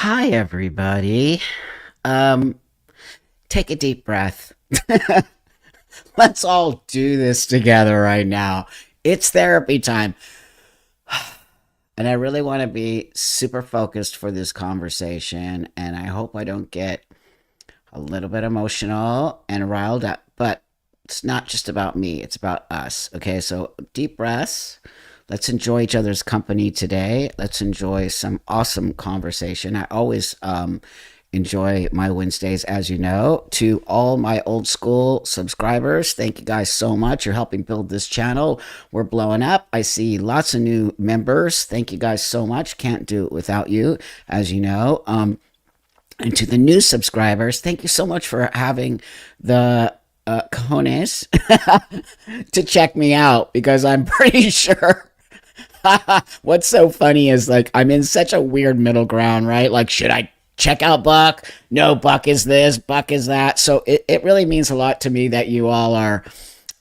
Hi, everybody. Um, Take a deep breath. Let's all do this together right now. It's therapy time. And I really want to be super focused for this conversation. And I hope I don't get a little bit emotional and riled up. But it's not just about me, it's about us. Okay, so deep breaths. Let's enjoy each other's company today. Let's enjoy some awesome conversation. I always enjoy my Wednesdays, as you know. To all my old school subscribers, thank you guys so much. You're helping build this channel. We're blowing up. I see lots of new members. Thank you guys so much. Can't do it without you, as you know. And to the new subscribers, thank you so much for having the cojones to check me out because I'm pretty sure what's so funny is like I'm in such a weird middle ground, right? Like, should I check out Buck? No, Buck is this, Buck is that. So it really means a lot to me that you all are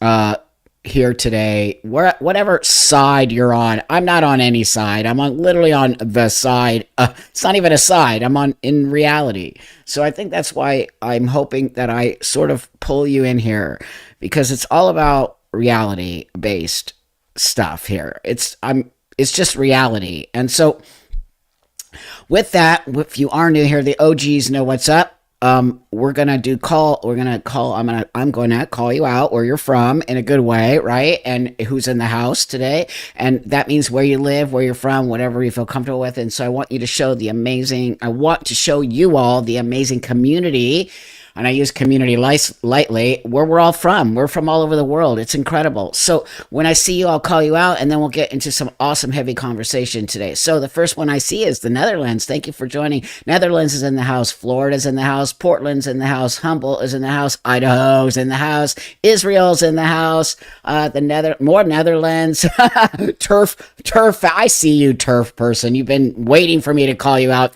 uh, here today. Whatever side you're on, I'm not on any side. I'm on literally on the side. It's not even a side. I'm on in reality. So I think that's why I'm hoping that I sort of pull you in here because it's all about reality based stuff here. It's just reality. And so with that, if you are new here, the OGs know what's up. I'm gonna call you out where you're from in a good way, right? And who's in the house today. And that means where you live, where you're from, whatever you feel comfortable with. And so I want to show you all the amazing community, and I use community lightly, where we're all from. We're from all over the world. It's incredible. So when I see you, I'll call you out, and then we'll get into some awesome, heavy conversation today. So the first one I see is the Netherlands. Thank you for joining. Netherlands is in the house. Florida's in the house. Portland's in the house. Humboldt is in the house. Idaho's in the house. Israel's in the house. More Netherlands. Terf. I see you, Terf person. You've been waiting for me to call you out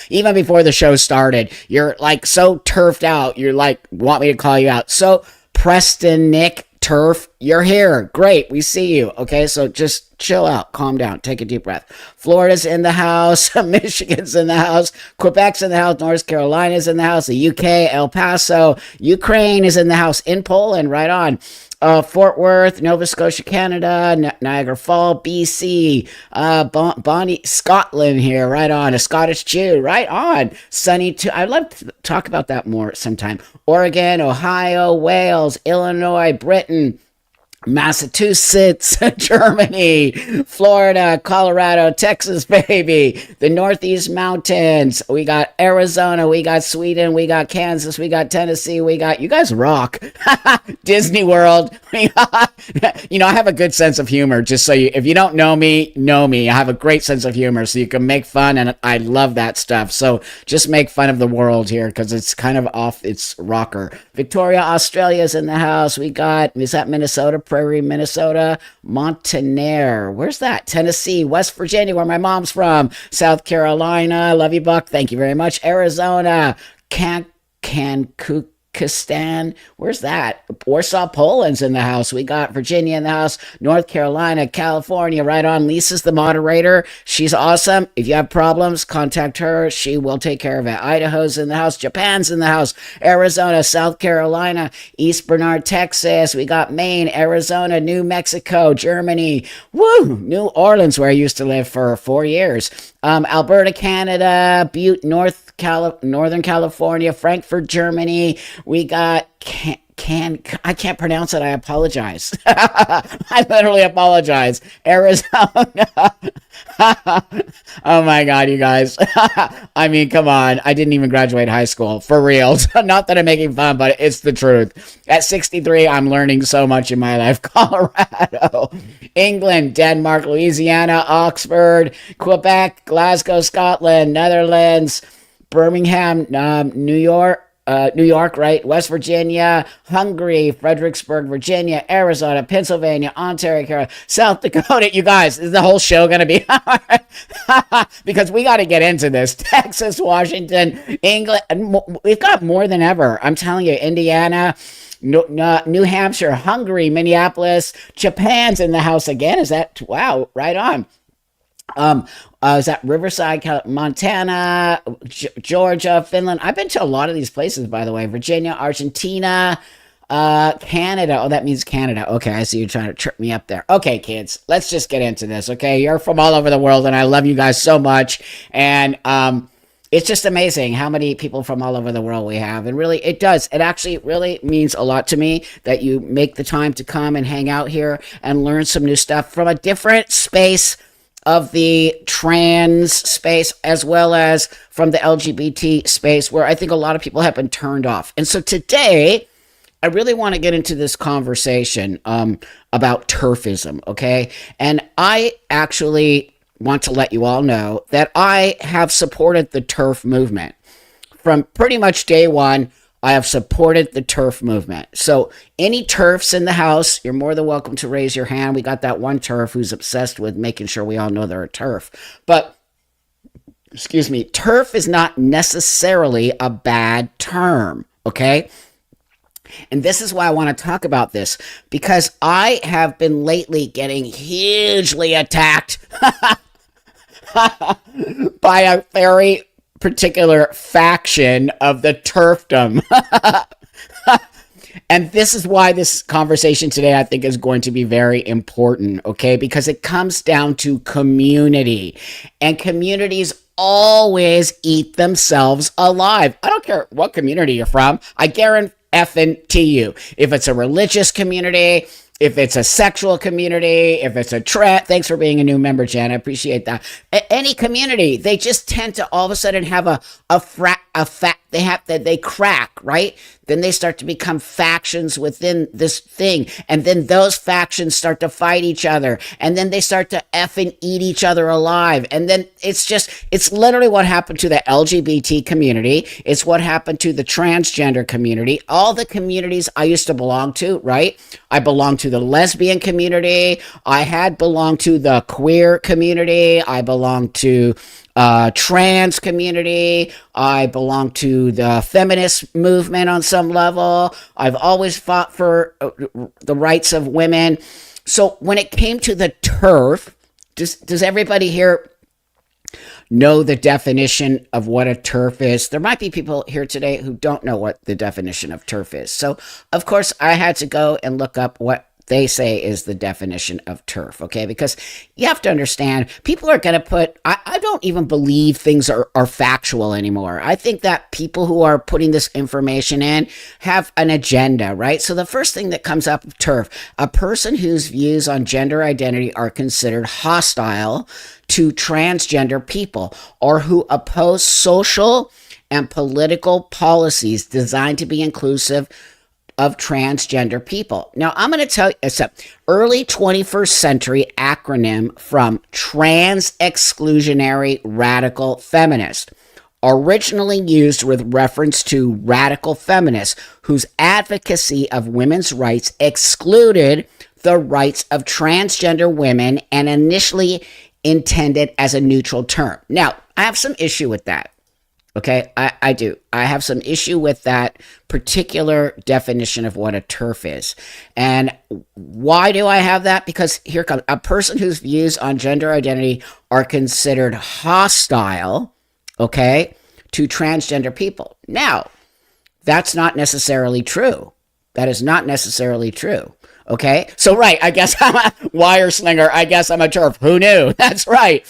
even before the show started. You're like so turfed out. You're like, want me to call you out. So, Preston, Nick, Terf, you're here. Great. We see you. Okay. So just chill out. Calm down. Take a deep breath. Florida's in the house. Michigan's in the house. Quebec's in the house. North Carolina's in the house. The UK, El Paso, Ukraine is in the house. In Poland, right on. Fort Worth, Nova Scotia, Canada, Niagara Falls, BC, Bonnie, Scotland here, right on. A Scottish Jew, right on. Sunny too. I'd love to talk about that more sometime. Oregon, Ohio, Wales, Illinois, Britain, Massachusetts, Germany, Florida, Colorado, Texas, baby, the Northeast Mountains. We got Arizona, we got Sweden, we got Kansas, we got Tennessee, you guys rock. Disney World. I have a good sense of humor. Just so if you don't know me, know me. I have a great sense of humor, so you can make fun, and I love that stuff. So just make fun of the world here because it's kind of off its rocker. Victoria, Australia's in the house. Is that Minnesota? Prairie, Minnesota, Montaner. Where's that? Tennessee, West Virginia, where my mom's from. South Carolina. Love you, Buck. Thank you very much. Arizona, Kazakhstan. Where's that? Warsaw, Poland's in the house. We got Virginia in the house. North Carolina, California, right on. Lisa's the moderator. She's awesome. If you have problems, contact her. She will take care of it. Idaho's in the house. Japan's in the house. Arizona, South Carolina, East Bernard, Texas. We got Maine, Arizona, New Mexico, Germany. Woo! New Orleans, where I used to live for 4 years. Alberta, Canada, Butte, Northern California, Frankfurt, Germany. We got I can't pronounce it. I apologize. I literally apologize. Arizona. Oh my God, you guys. I mean, come on. I didn't even graduate high school. For real. Not that I'm making fun, but it's the truth. At 63, I'm learning so much in my life. Colorado, England, Denmark, Louisiana, Oxford, Quebec, Glasgow, Scotland, Netherlands, Birmingham, New York, right? West Virginia, Hungary, Fredericksburg, Virginia, Arizona, Pennsylvania, Ontario, Carolina, South Dakota. You guys, is the whole show going to be because we got to get into this. Texas, Washington, England. We've got more than ever. I'm telling you, Indiana, New Hampshire, Hungary, Minneapolis, Japan's in the house again. Is that wow? Right on. Um, is that Riverside, Montana, Georgia, Finland? I've been to a lot of these places, by the way. Virginia, Argentina, Canada. Oh, that means Canada. Okay, I see you trying to trip me up there. Okay, kids, let's just get into this. Okay, you're from all over the world, and I love you guys so much. And it's just amazing how many people from all over the world we have. And really, it does. It actually really means a lot to me that you make the time to come and hang out here and learn some new stuff from a different space of the trans space, as well as from the LGBT space, where I think a lot of people have been turned off. And so today, I really want to get into this conversation about turfism, okay? And I actually want to let you all know that I have supported the TERF movement. From pretty much day one, I have supported the TERF movement. So any TERFs in the house, you're more than welcome to raise your hand. We got that one TERF who's obsessed with making sure we all know they're a TERF. But, excuse me, TERF is not necessarily a bad term, okay? And this is why I want to talk about this, because I have been lately getting hugely attacked by a very particular faction of the turfdom. And this is why this conversation today, I think, is going to be very important, okay? Because it comes down to community. And communities always eat themselves alive. I don't care what community you're from. I guarantee you. If it's a religious community, if it's a sexual community, if it's a thanks for being a new member, Jen. I appreciate that. Any community, they just tend to all of a sudden have they crack, right? Then they start to become factions within this thing. And then those factions start to fight each other. And then they start to effing eat each other alive. And then it's literally what happened to the LGBT community. It's what happened to the transgender community. All the communities I used to belong to, right? I belonged to the lesbian community. I had belonged to the queer community. I belonged to trans community. I belong to the feminist movement on some level. I've always fought for the rights of women. So when it came to the TERF, does everybody here know the definition of what a TERF is? There might be people here today who don't know what the definition of TERF is. So, of course, I had to go and look up what they say is the definition of TERF, okay? Because you have to understand, people are going to I don't even believe things are factual anymore. I think that people who are putting this information in have an agenda, right? So the first thing that comes up of TERF, a person whose views on gender identity are considered hostile to transgender people, or who oppose social and political policies designed to be inclusive of transgender people. Now, I'm going to tell you, it's an early 21st century acronym from trans-exclusionary radical feminist, originally used with reference to radical feminists whose advocacy of women's rights excluded the rights of transgender women and initially intended as a neutral term. Now, I have some issue with that. Okay, I do. I have some issue with that particular definition of what a TERF is. And why do I have that? Because here comes a person whose views on gender identity are considered hostile, okay, to transgender people. Now, that's not necessarily true. That is not necessarily true. Okay, so right, I guess I'm a wire slinger. I guess I'm a TERF. Who knew? That's right.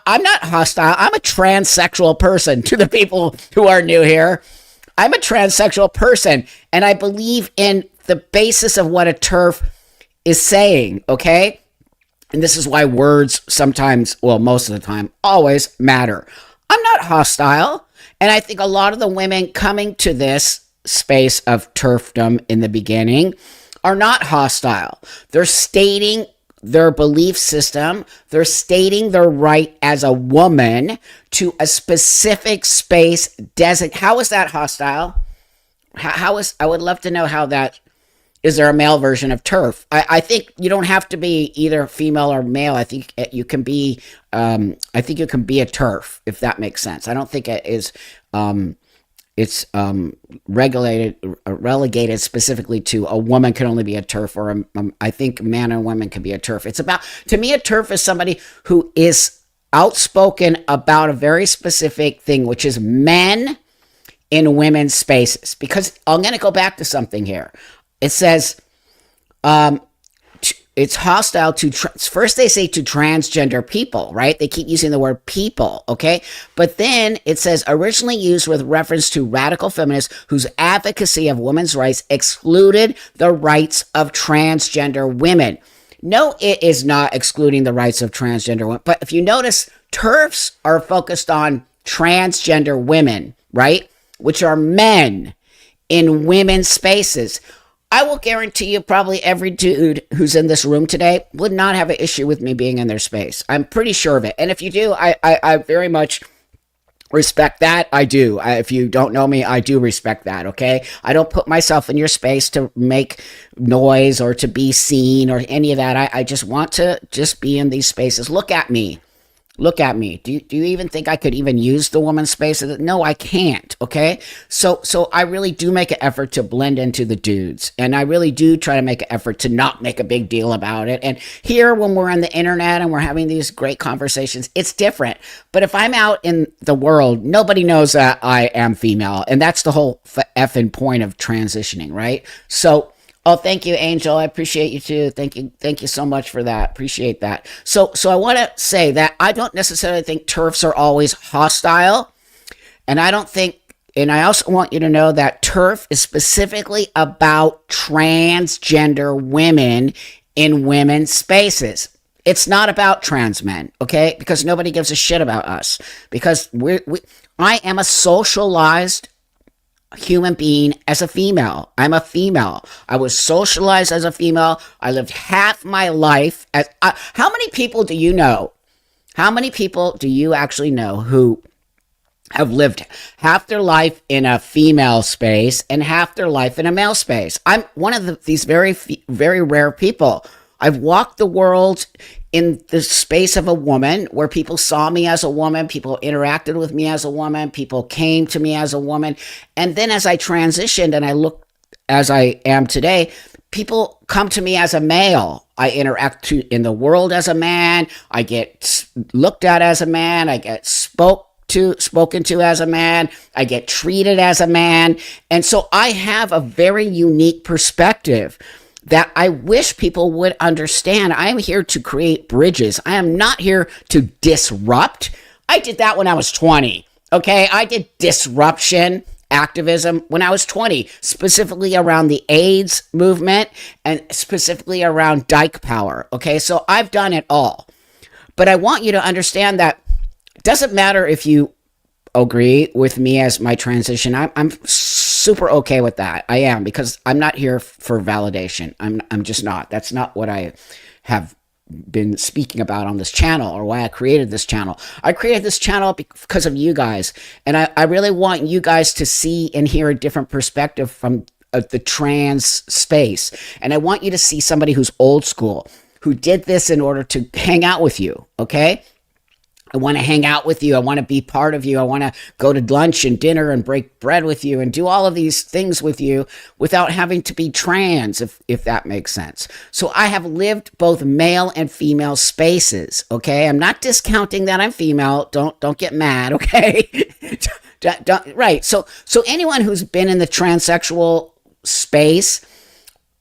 I'm not hostile. I'm a transsexual person. To the people who are new here, I'm a transsexual person, and I believe in the basis of what a TERF is saying, okay? And this is why words sometimes, well, most of the time, always matter. I'm not hostile, and I think a lot of the women coming to this space of TERFdom in the beginning are not hostile. They're stating their belief system. They're stating their right as a woman to a specific space. How is that hostile? I would love to know how that, is there a male version of TERF? I think you don't have to be either female or male. I think you can be, a TERF, if that makes sense. I don't think it is, it's relegated specifically to a woman can only be a TERF, or I think man and woman can be a TERF. It's about, to me, a TERF is somebody who is outspoken about a very specific thing, which is men in women's spaces. Because I'm going to go back to something here. It says it's hostile to, first they say to transgender people, right? They keep using the word people, okay? But then it says originally used with reference to radical feminists whose advocacy of women's rights excluded the rights of transgender women. No, it is not excluding the rights of transgender women. But if you notice, TERFs are focused on transgender women, right? Which are men in women's spaces. I will guarantee you probably every dude who's in this room today would not have an issue with me being in their space. I'm pretty sure of it. And if you do, I very much respect that. I do. If you don't know me, I do respect that, okay? I don't put myself in your space to make noise or to be seen or any of that. I just want to just be in these spaces. Look at me. Look at me. Do you even think I could even use the woman's space? No, I can't. Okay. So I really do make an effort to blend into the dudes, and I really do try to make an effort to not make a big deal about it. And here, when we're on the internet and we're having these great conversations, it's different. But if I'm out in the world, nobody knows that I am female, and that's the whole effing point of transitioning, right? So. Oh, thank you, Angel. I appreciate you too. Thank you so much for that. Appreciate that. So I want to say that I don't necessarily think TERFs are always hostile, and I don't think, and I also want you to know that TERF is specifically about transgender women in women's spaces. It's not about trans men, okay? Because nobody gives a shit about us. Because I am a socialized human being as a female. I'm a female. I was socialized as a female. I lived half my life as how many people do you know? How many people do you actually know who have lived half their life in a female space and half their life in a male space? I'm one of these very rare people. I've walked the world in the space of a woman, where people saw me as a woman, people interacted with me as a woman, people came to me as a woman. And then as I transitioned and I look as I am today, people come to me as a male. I interact in the world as a man. I get looked at as a man. I get spoken to as a man. I get treated as a man. And so I have a very unique perspective that I wish people would understand. I am here to create bridges. I am not here to disrupt. I did that when I was 20, okay? I did disruption activism when I was 20, specifically around the AIDS movement and specifically around dyke power, okay? So I've done it all. But I want you to understand that it doesn't matter if you agree with me as my transition. I'm super okay with that. I am, because I'm not here for validation. I'm just not. That's not what I have been speaking about on this channel, or why I created this channel. I created this channel because of you guys, and I really want you guys to see and hear a different perspective from the trans space. And I want you to see somebody who's old school, who did this in order to hang out with you, okay? I want to hang out with you. I want to be part of you. I want to go to lunch and dinner and break bread with you and do all of these things with you without having to be trans, if that makes sense. So I have lived both male and female spaces, okay? I'm not discounting that I'm female. Don't get mad, okay? Right. So anyone who's been in the transsexual space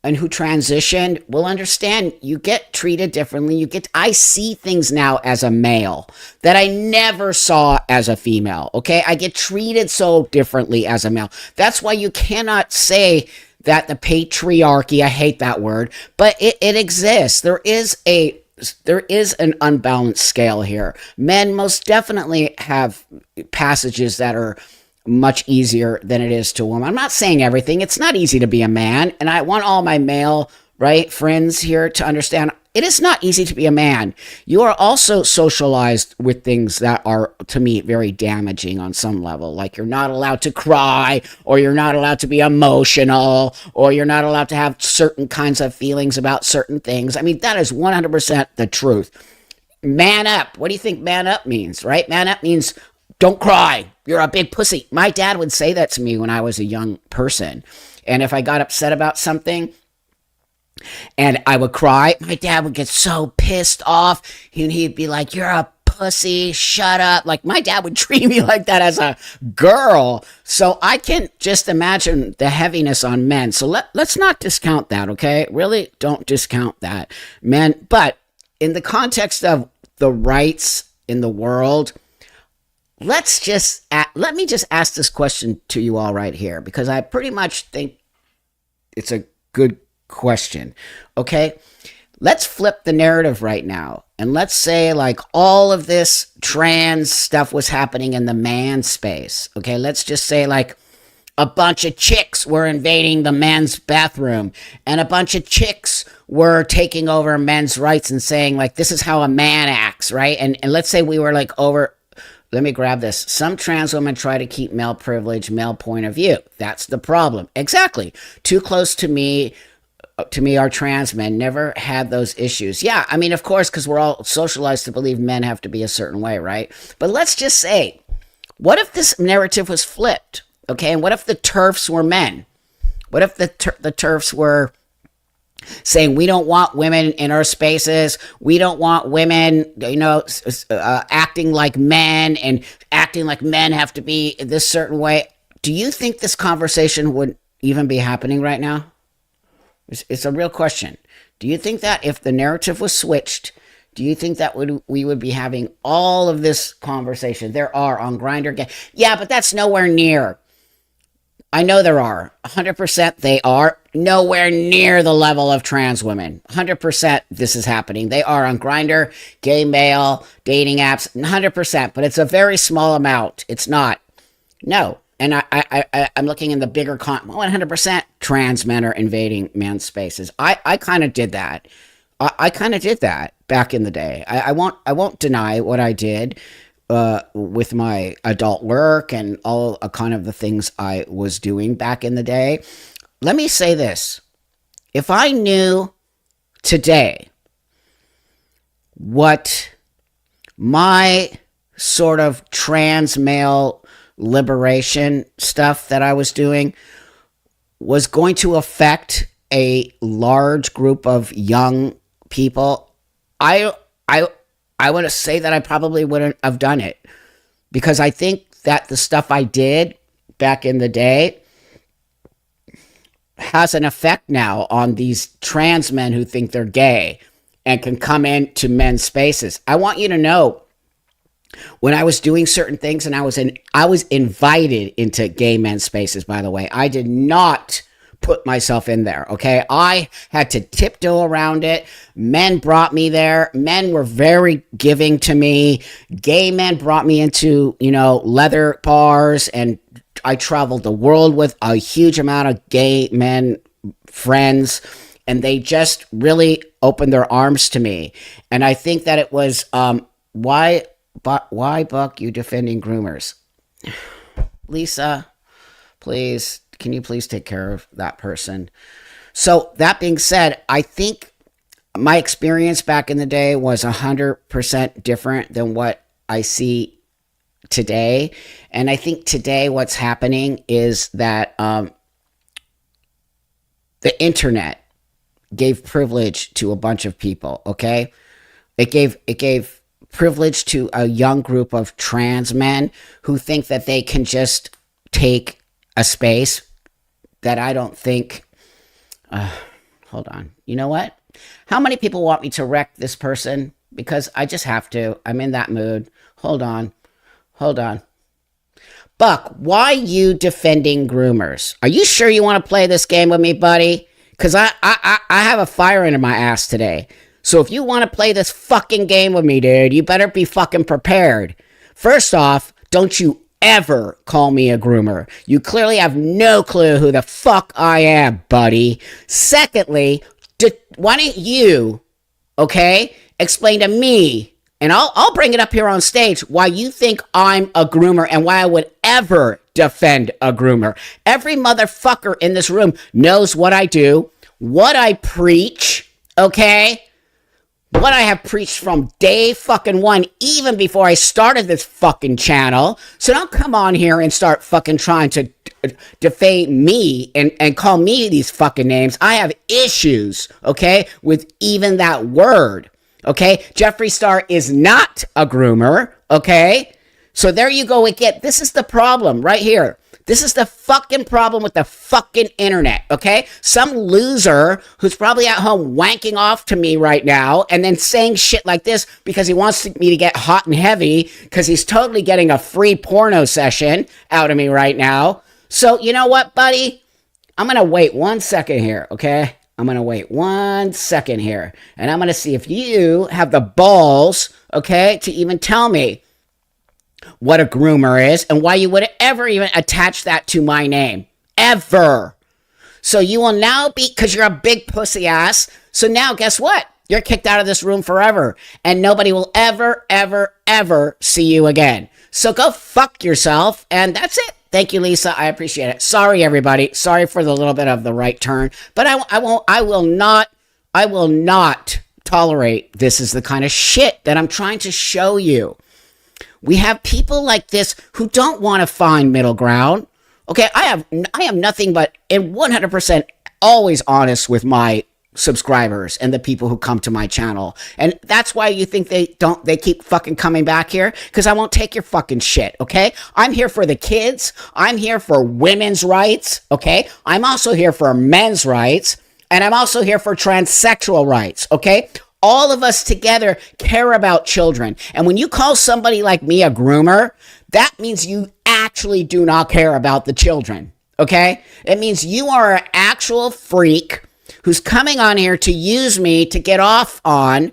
and who transitioned will understand you get treated differently. I see things now as a male that I never saw as a female, okay? I get treated so differently as a male. That's why you cannot say that the patriarchy, I hate that word, but it exists. There is an unbalanced scale here. Men most definitely have passages that are much easier than it is to a woman. I'm not saying everything. It's not easy to be a man. And I want all my male, right, friends here to understand it is not easy to be a man. You are also socialized with things that are, to me, very damaging on some level. Like you're not allowed to cry, or you're not allowed to be emotional, or you're not allowed to have certain kinds of feelings about certain things. I mean, that is 100% the truth. Man up. What do you think man up means, right? Man up means don't cry. You're a big pussy. My dad would say that to me when I was a young person. And if I got upset about something and I would cry, my dad would get so pissed off. He'd be like, you're a pussy, shut up. Like, my dad would treat me like that as a girl. So I can just imagine the heaviness on men. So let's not discount that, okay? Really don't discount that, men. But in the context of the rights in the world, let me just ask this question to you all right here, because I pretty much think it's a good question. Okay, let's flip the narrative right now, and let's say like all of this trans stuff was happening in the man space. Okay, let's just say like a bunch of chicks were invading the men's bathroom, and a bunch of chicks were taking over men's rights and saying like, this is how a man acts, right? And let's say we were like over. Let me grab this. Some trans women try to keep male privilege, male point of view. That's the problem. Exactly. Too close to me are trans men. Never had those issues. Yeah, I mean, of course, because we're all socialized to believe men have to be a certain way, right? But let's just say, what if this narrative was flipped? Okay, and what if the TERFs were men? What if the TERFs were saying, we don't want women in our spaces, we don't want women, acting like men, and acting like men have to be this certain way? Do you think this conversation would even be happening right now? It's a real question. Do you think that if the narrative was switched, do you think that we would be having all of this conversation? There are on Grindr. Yeah, but that's nowhere near. I know there are. 100% they are. Nowhere near the level of trans women. 100% this is happening. They are on Grindr, gay male, dating apps, 100%. But it's a very small amount. It's not. No. And I'm looking in the bigger 100% trans men are invading men's spaces. I kind of did that. I kind of did that back in the day. I won't deny what I did. With my adult work and all kind of the things I was doing back in the day. Let me say this. If I knew today what my sort of trans male liberation stuff that I was doing was going to affect a large group of young people, I want to say that I probably wouldn't have done it, because I think that the stuff I did back in the day has an effect now on these trans men who think they're gay and can come into men's spaces. I want you to know, when I was doing certain things, and I was invited into gay men's spaces, by the way, I did not put myself in there, okay? I had to tiptoe around it. Men brought me there. Men were very giving to me. Gay men brought me into, leather bars, and I traveled the world with a huge amount of gay men friends, and they just really opened their arms to me. And I think that it was, why, Buck, you defending groomers? Lisa, please, can you please take care of that person? So that being said, I think my experience back in the day was 100% different than what I see today. And I think today what's happening is that the internet gave privilege to a bunch of people, okay? It gave privilege to a young group of trans men who think that they can just take a space that I don't think... hold on. You know what? How many people want me to wreck this person? Because I just have to. I'm in that mood. Hold on. Buck, why you defending groomers? Are you sure you want to play this game with me, buddy? Because I have a fire under my ass today. So if you want to play this fucking game with me, dude, you better be fucking prepared. First off, don't you ever call me a groomer. You clearly have no clue who the fuck I am, buddy. Secondly, why don't you, okay, explain to me, and I'll bring it up here on stage, why you think I'm a groomer and why I would ever defend a groomer. Every motherfucker in this room knows what I do, what I preach, okay? what I have preached from day fucking one, even before I started this fucking channel. So don't come on here and start fucking trying to defame me and call me these fucking names. I have issues, okay, with even that word, okay? Jeffree Star is not a groomer, okay? So there you go again. This is the problem right here. This is the fucking problem with the fucking internet, okay? Some loser who's probably at home wanking off to me right now and then saying shit like this because he wants me to get hot and heavy because he's totally getting a free porno session out of me right now. So you know what, buddy? I'm going to wait 1 second here, okay? I'm going to wait 1 second here. And I'm going to see if you have the balls, okay, to even tell me what a groomer is and why you would ever even attach that to my name. Ever. So you will now be, because you're a big pussy ass. So now guess what? You're kicked out of this room forever. And nobody will ever, ever, ever see you again. So go fuck yourself. And that's it. Thank you, Lisa. I appreciate it. Sorry, everybody. Sorry for the little bit of the right turn. But I will not tolerate this is the kind of shit that I'm trying to show you. We have people like this who don't want to find middle ground. Okay, I am nothing but 100% always honest with my subscribers and the people who come to my channel. And that's why you think they keep fucking coming back here, because I won't take your fucking shit, okay? I'm here for the kids. I'm here for women's rights, okay? I'm also here for men's rights, and I'm also here for transsexual rights, okay? All of us together care about children. And when you call somebody like me a groomer, that means you actually do not care about the children, okay? It means you are an actual freak who's coming on here to use me to get off on,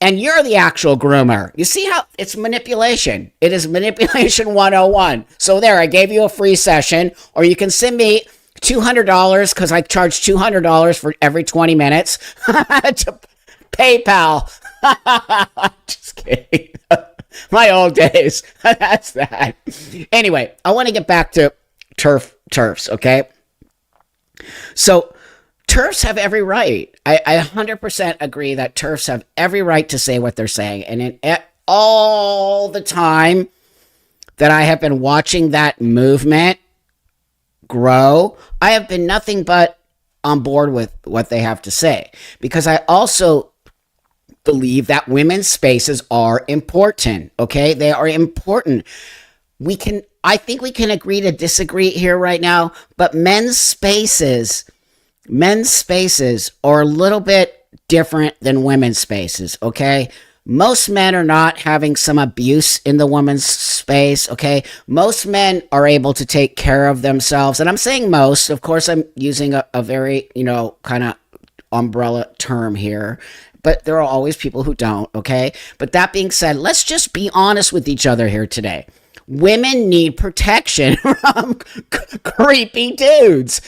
and you're the actual groomer. You see how it's manipulation? It is manipulation 101. So there, I gave you a free session, or you can send me $200 because I charge $200 for every 20 minutes to PayPal. Just kidding. My old days. That's that. Anyway, I want to get back to TERFs, okay? So TERFs have every right. I 100% agree that TERFs have every right to say what they're saying. And all the time that I have been watching that movement grow, I have been nothing but on board with what they have to say. Because I also believe that women's spaces are important, okay? They are important. I think we can agree to disagree here right now, but men's spaces are a little bit different than women's spaces, okay? Most men are not having some abuse in the women's space, okay? Most men are able to take care of themselves. And I'm saying most. Of course, I'm using a very, kind of umbrella term here. But there are always people who don't, okay? But that being said, let's just be honest with each other here today. Women need protection from creepy dudes.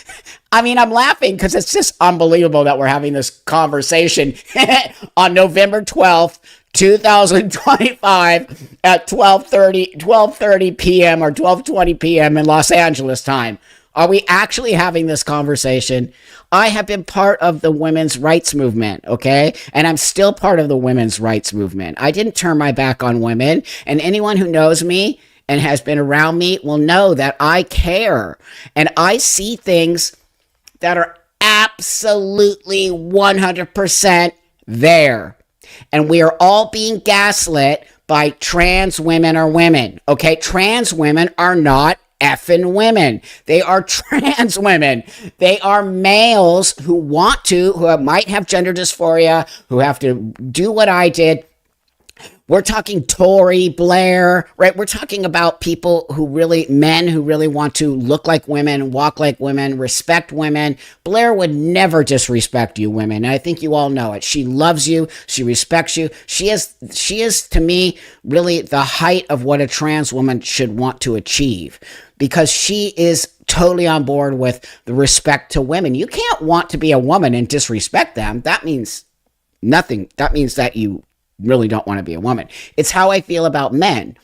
I mean, I'm laughing because it's just unbelievable that we're having this conversation on November 12th, 2025 at 12:30 p.m. or 12:20 p.m. in Los Angeles time. Are we actually having this conversation? I have been part of the women's rights movement, okay? And I'm still part of the women's rights movement. I didn't turn my back on women, and anyone who knows me and has been around me will know that I care. And I see things that are absolutely 100% there. And we are all being gaslit by trans women or women, okay? Trans women are not effing women. They are trans women. They are males who might have gender dysphoria, who have to do what I did. We're talking Tory, Blair, right? We're talking about men who really want to look like women, walk like women, respect women. Blair would never disrespect you women. And I think you all know it. She loves you. She respects you. She is to me really the height of what a trans woman should want to achieve, because she is totally on board with the respect to women. You can't want to be a woman and disrespect them. That means nothing. That means that you really don't want to be a woman. It's how I feel about men.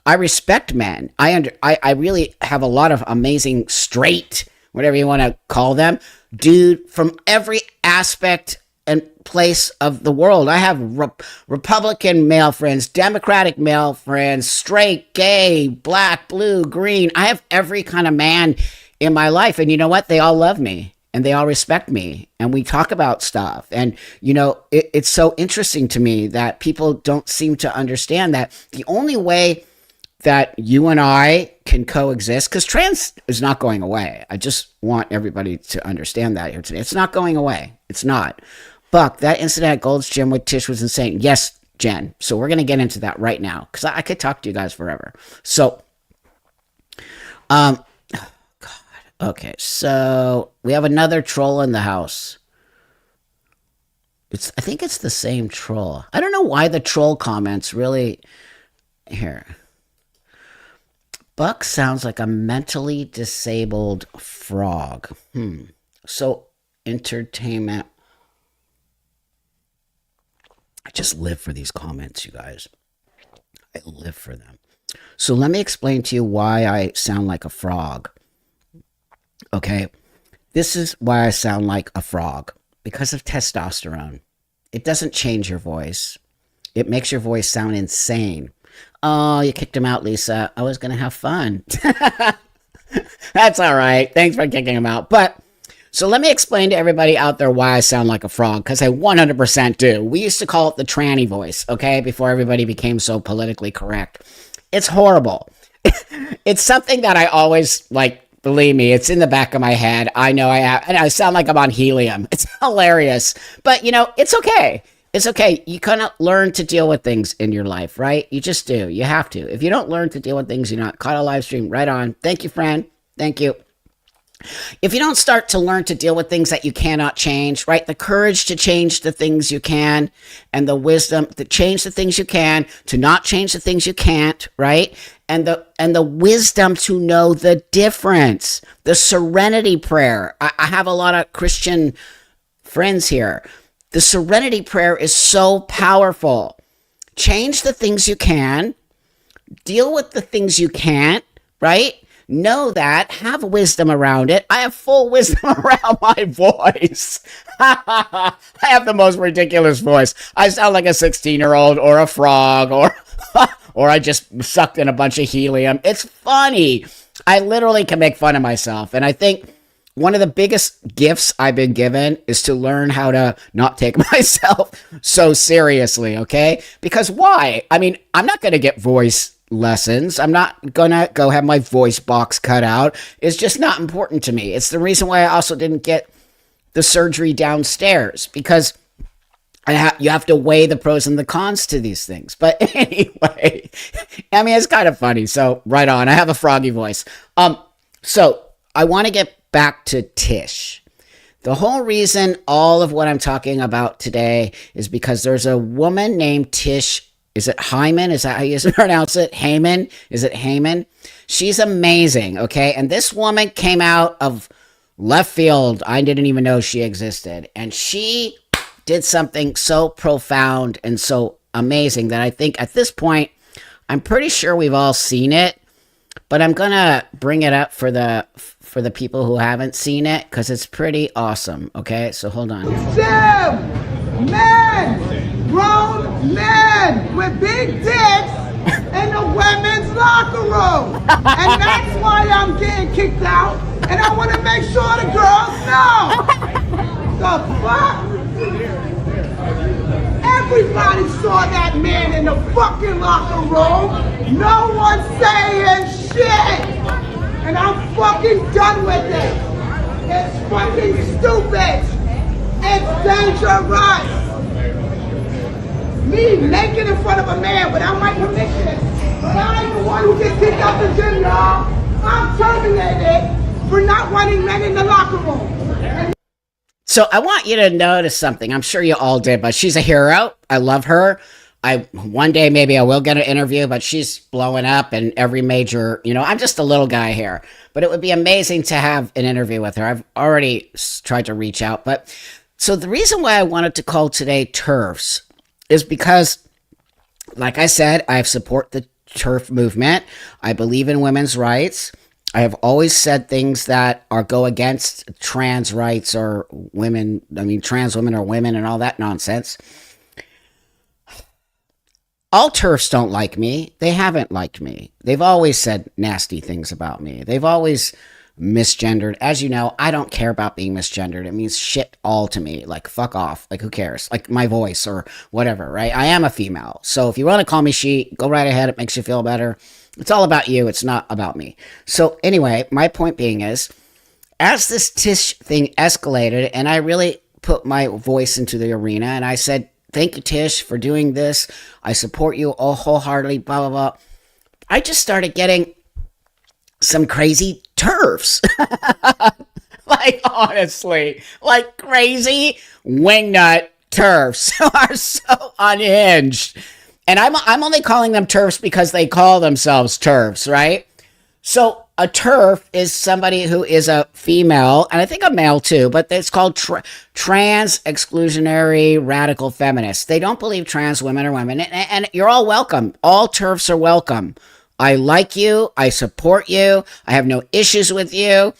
I respect men. I really have a lot of amazing straight, whatever you want to call them, dude, from every aspect and place of the world. I have Republican male friends, Democratic male friends, straight, gay, black, blue, green. I have every kind of man in my life. And you know what? They all love me and they all respect me. And we talk about stuff. And, it's so interesting to me that people don't seem to understand that the only way that you and I can coexist, because trans is not going away. I just want everybody to understand that here today. It's not going away. It's not. Buck, that incident at Gold's Gym with Tish was insane. Yes, Jen. So we're going to get into that right now, because I could talk to you guys forever. So, oh God. Okay, so we have another troll in the house. I think it's the same troll. I don't know why the troll comments really... Here. Buck sounds like a mentally disabled frog. So, entertainment. I just live for these comments, you guys. I live for them. So let me explain to you why I sound like a frog. Okay? This is why I sound like a frog. Because of testosterone. It doesn't change your voice. It makes your voice sound insane. Oh, you kicked him out, Lisa. I was going to have fun. That's all right. Thanks for kicking him out. But, so let me explain to everybody out there why I sound like a frog, because I 100% do. We used to call it the tranny voice, okay, before everybody became so politically correct. It's horrible. It's something that I always, believe me, it's in the back of my head. I know I have, and I sound like I'm on helium. It's hilarious. But, it's okay. It's okay. You kind of learn to deal with things in your life, right? You just do. You have to. If you don't learn to deal with things, you're not caught a live stream. Right on. Thank you, friend. Thank you. If you don't start to learn to deal with things that you cannot change, right? The courage to change the things you can, and the wisdom to change the things you can, to not change the things you can't, right? And the wisdom to know the difference. The serenity prayer. I have a lot of Christian friends here. The serenity prayer is so powerful. Change the things you can. Deal with the things you can't, right? Know that. Have wisdom around it. I have full wisdom around my voice. I have the most ridiculous voice. I sound like a 16-year-old or a frog or I just sucked in a bunch of helium. It's funny. I literally can make fun of myself. And I think one of the biggest gifts I've been given is to learn how to not take myself so seriously, okay? Because why? I mean, I'm not going to get voice lessons. I'm not going to go have my voice box cut out. It's just not important to me. It's the reason why I also didn't get the surgery downstairs, because you have to weigh the pros and the cons to these things. But anyway, I mean, it's kind of funny. So right on. I have a froggy voice. So I want to get back to Tish. The whole reason all of what I'm talking about today is because there's a woman named Tish. Is it Hyman? Is that how you pronounce it? Hyman? Is it Hyman? She's amazing, okay? And this woman came out of left field. I didn't even know she existed. And she did something so profound and so amazing that I think at this point, I'm pretty sure we've all seen it. But I'm going to bring it up for the people who haven't seen it, because it's pretty awesome, okay? So hold on. Gym, men, grown men with big dicks in the women's locker room. And that's why I'm getting kicked out. And I want to make sure the girls know. The fuck? Everybody saw that man in the fucking locker room. No one's saying shit. And I'm fucking done with it. It's fucking stupid. It's dangerous. Me naked in front of a man without my permission. But I ain't the one who gets kicked out the gym, y'all. I'm terminated for not wanting men in the locker room. So I want you to notice something. I'm sure you all did, but she's a hero. I love her. One day maybe I will get an interview, but she's blowing up in every major, I'm just a little guy here, but it would be amazing to have an interview with her. I've already tried to reach out, but so the reason why I wanted to call today Terfs is because, like I said, I support the TERF movement. I believe in women's rights. I have always said things that are go against trans rights or women. I mean, trans women are women and all that nonsense. All TERFs don't like me. They haven't liked me. They've always said nasty things about me. They've always misgendered. As you know, I don't care about being misgendered. It means shit all to me. Like, fuck off. Like, who cares? Like, my voice or whatever, right? I am a female. So if you want to call me she, go right ahead. It makes you feel better. It's all about you. It's not about me. So anyway, my point being is, as this Tish thing escalated and I really put my voice into the arena and I said, thank you, Tish, for doing this. I support you all wholeheartedly, blah, blah, blah. I just started getting some crazy TERFs. Like, honestly, like crazy wingnut TERFs are so unhinged. And I'm only calling them TERFs because they call themselves TERFs, right? So a TERF is somebody who is a female, and I think a male too, but it's called trans-exclusionary radical feminists. They don't believe trans women are women, and you're all welcome. All TERFs are welcome. I like you. I support you. I have no issues with you.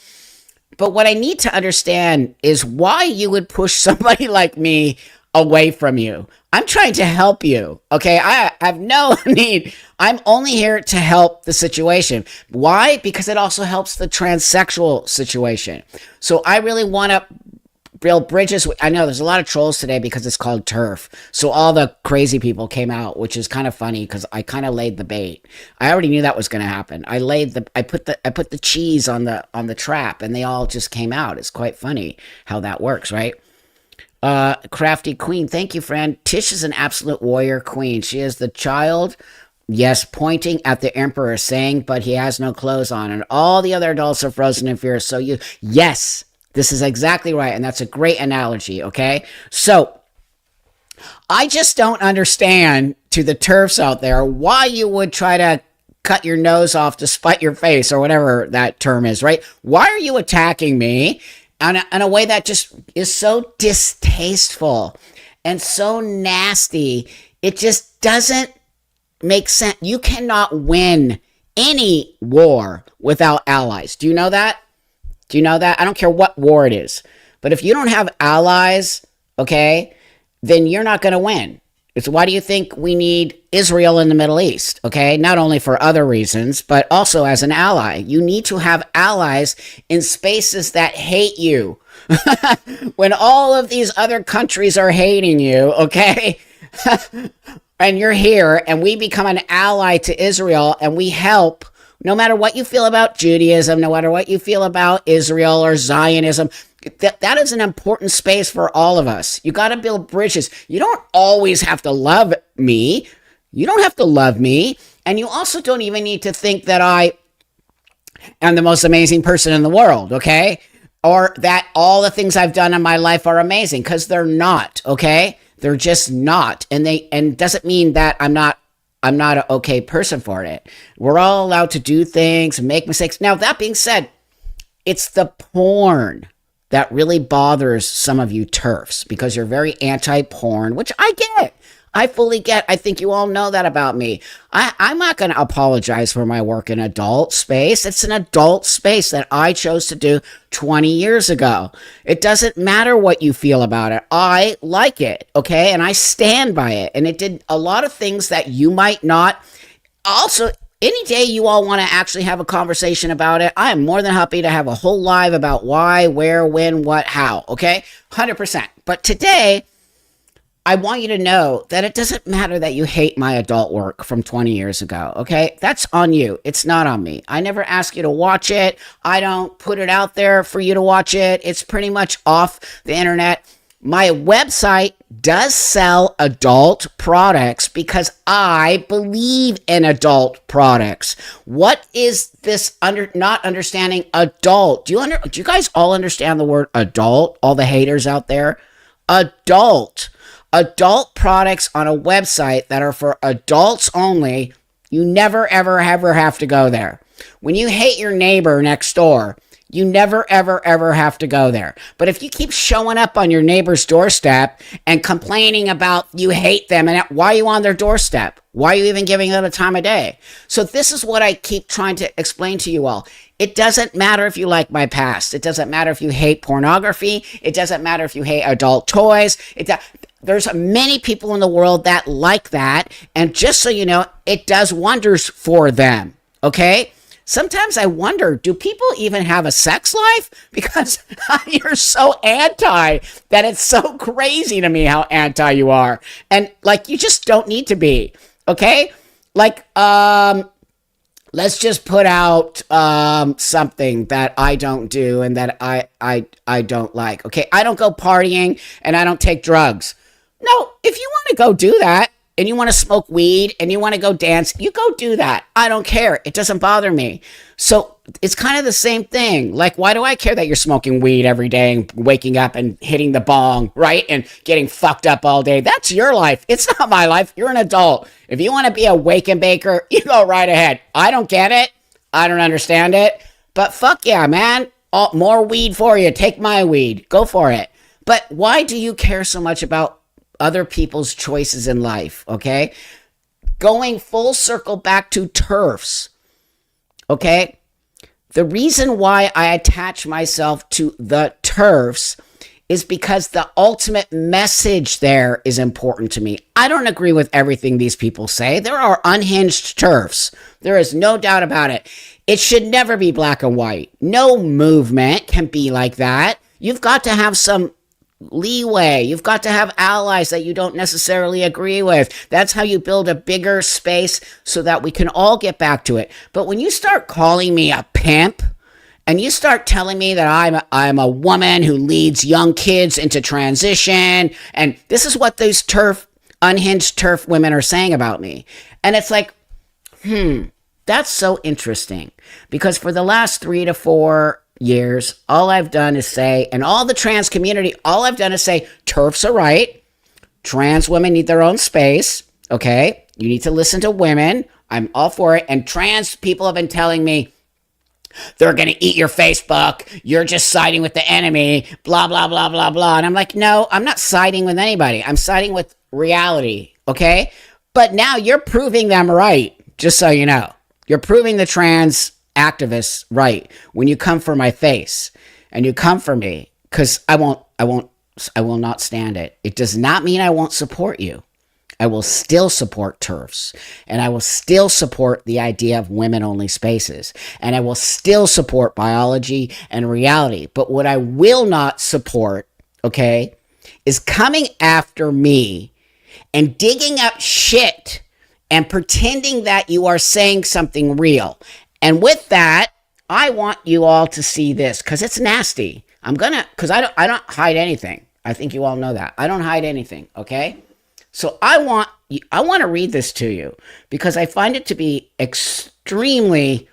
But what I need to understand is why you would push somebody like me away from you. I'm trying to help you, okay? I have no need. I'm only here to help the situation. Why? Because it also helps the transsexual situation. So I really want to build bridges. I know there's a lot of trolls today because it's called TERF. So all the crazy people came out, which is kind of funny because I kind of laid the bait. I already knew that was going to happen. I put the cheese on the trap, and they all just came out. It's quite funny how that works, right? Crafty Queen, thank you, friend. Tish is an absolute warrior queen. She is the child, yes, pointing at the emperor, saying, but he has no clothes on, and all the other adults are frozen in fear. So yes, this is exactly right, and that's a great analogy, okay? So, I just don't understand, to the TERFs out there, why you would try to cut your nose off to spite your face, or whatever that term is, right? Why are you attacking me in a way that just is so distasteful and so nasty? It just doesn't make sense. You cannot win any war without allies. Do you know that? Do you know that? I don't care what war it is. But if you don't have allies, okay, then you're not going to win. It's why do you think we need Israel in the Middle East, okay? Not only for other reasons, but also as an ally. You need to have allies in spaces that hate you. When all of these other countries are hating you, okay? And you're here, and we become an ally to Israel, and we help. No matter what you feel about Judaism, no matter what you feel about Israel or Zionism, that is an important space for all of us. You got to build bridges. You don't always have to love me. You don't have to love me. And you also don't even need to think that I am the most amazing person in the world, okay? Or that all the things I've done in my life are amazing, because they're not, okay? They're just not. And doesn't mean that I'm not an okay person for it. We're all allowed to do things, make mistakes. Now, that being said, it's the porn that really bothers some of you TERFs, because you're very anti-porn, which I get. I fully get. I think you all know that about me. I'm not going to apologize for my work in adult space. It's an adult space that I chose to do 20 years ago. It doesn't matter what you feel about it. I like it, okay? And I stand by it. And it did a lot of things that you might not. Also, any day you all want to actually have a conversation about it, I am more than happy to have a whole live about why, where, when, what, how, okay? 100%. But today, I want you to know that it doesn't matter that you hate my adult work from 20 years ago, okay? That's on you. It's not on me. I never ask you to watch it. I don't put it out there for you to watch it. It's pretty much off the internet. My website does sell adult products because I believe in adult products. What is this not understanding adult? Do you guys all understand the word adult? All the haters out there? Adult products on a website that are for adults only. You never, ever, ever have to go there. When you hate your neighbor next door, You never, ever, ever have to go there. But if you keep showing up on your neighbor's doorstep and complaining about you hate them, and why are you on their doorstep? Why are you even giving them a time of day? So this is what I keep trying to explain to you all. It doesn't matter if you like my past. It doesn't matter if you hate pornography. It doesn't matter if you hate adult toys. There's many people in the world that like that. And just so you know, it does wonders for them. Okay? Sometimes I wonder, do people even have a sex life? Because you're so anti that it's so crazy to me how anti you are. And like, you just don't need to be. Okay? Like, let's just put out something that I don't do and that I don't like. Okay? I don't go partying and I don't take drugs. No, if you want to go do that, and you want to smoke weed and you want to go dance, you go do that. I don't care. It doesn't bother me. So it's kind of the same thing. Like, why do I care that you're smoking weed every day and waking up and hitting the bong, right? And getting fucked up all day? That's your life. It's not my life. You're an adult. If you want to be a wake and baker, you go right ahead. I don't get it. I don't understand it. But fuck yeah, man. More weed for you. Take my weed. Go for it. But why do you care so much about other people's choices in life? Okay, going full circle back to TERFs. Okay, the reason why I attach myself to the TERFs is because the ultimate message there is important to me. I don't agree with everything these people say. There are unhinged TERFs. There is no doubt about it. It should never be black and white. No movement can be like that. You've got to have some leeway. You've got to have allies that you don't necessarily agree with. That's how you build a bigger space so that we can all get back to it. But when you start calling me a pimp and you start telling me that I'm a woman who leads young kids into transition, and this is what those unhinged TERF women are saying about me. And it's like, that's so interesting, because for the last 3 to 4 years, all I've done is say, and all the trans community, all I've done is say, TERFs are right. Trans women need their own space. Okay? You need to listen to women. I'm all for it. And trans people have been telling me, they're going to eat your Facebook. You're just siding with the enemy. Blah, blah, blah, blah, blah. And I'm like, no, I'm not siding with anybody. I'm siding with reality. Okay? But now you're proving them right. Just so you know. You're proving the trans activists right when you come for my face and you come for me, because I will not stand it. It does not mean I won't support you. I will still support TERFs, and I will still support the idea of women-only spaces, and I will still support biology and reality. But what I will not support, okay, is coming after me and digging up shit and pretending that you are saying something real. And with that, I want you all to see this, because it's nasty. Because I don't hide anything. I think you all know that. I don't hide anything, okay? So I want to read this to you, because I find it to be extremely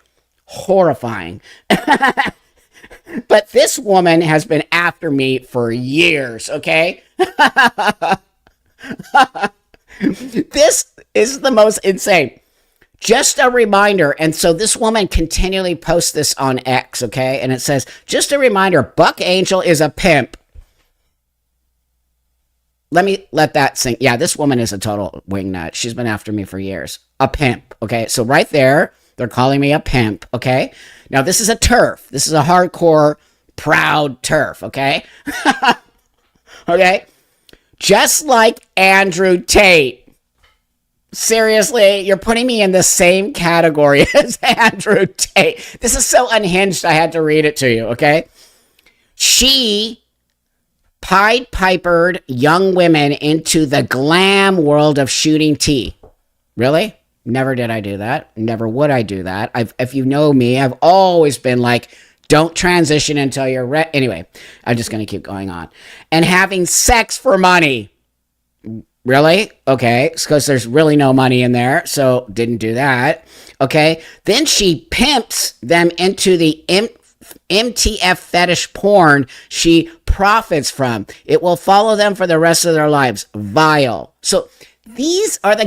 horrifying. But this woman has been after me for years, okay? This is the most insane. Just a reminder, and so this woman continually posts this on X, okay? And it says, just a reminder, Buck Angel is a pimp. Let that sink. Yeah, this woman is a total wingnut. She's been after me for years. A pimp, okay? So right there, they're calling me a pimp, okay? Now, this is a TERF. This is a hardcore, proud TERF, okay? Okay? Just like Andrew Tate. Seriously, you're putting me in the same category as Andrew Tate. This is so unhinged, I had to read it to you, okay? She Pied Pipered young women into the glam world of shooting tea. Really? Never did I do that. Never would I do that. If you know me, I've always been like, don't transition until you're ready. Anyway, I'm just going to keep going on. And having sex for money. Really? Okay. Because there's really no money in there. So didn't do that. Okay. Then she pimps them into the MTF fetish porn she profits from. It will follow them for the rest of their lives. Vile. So these are the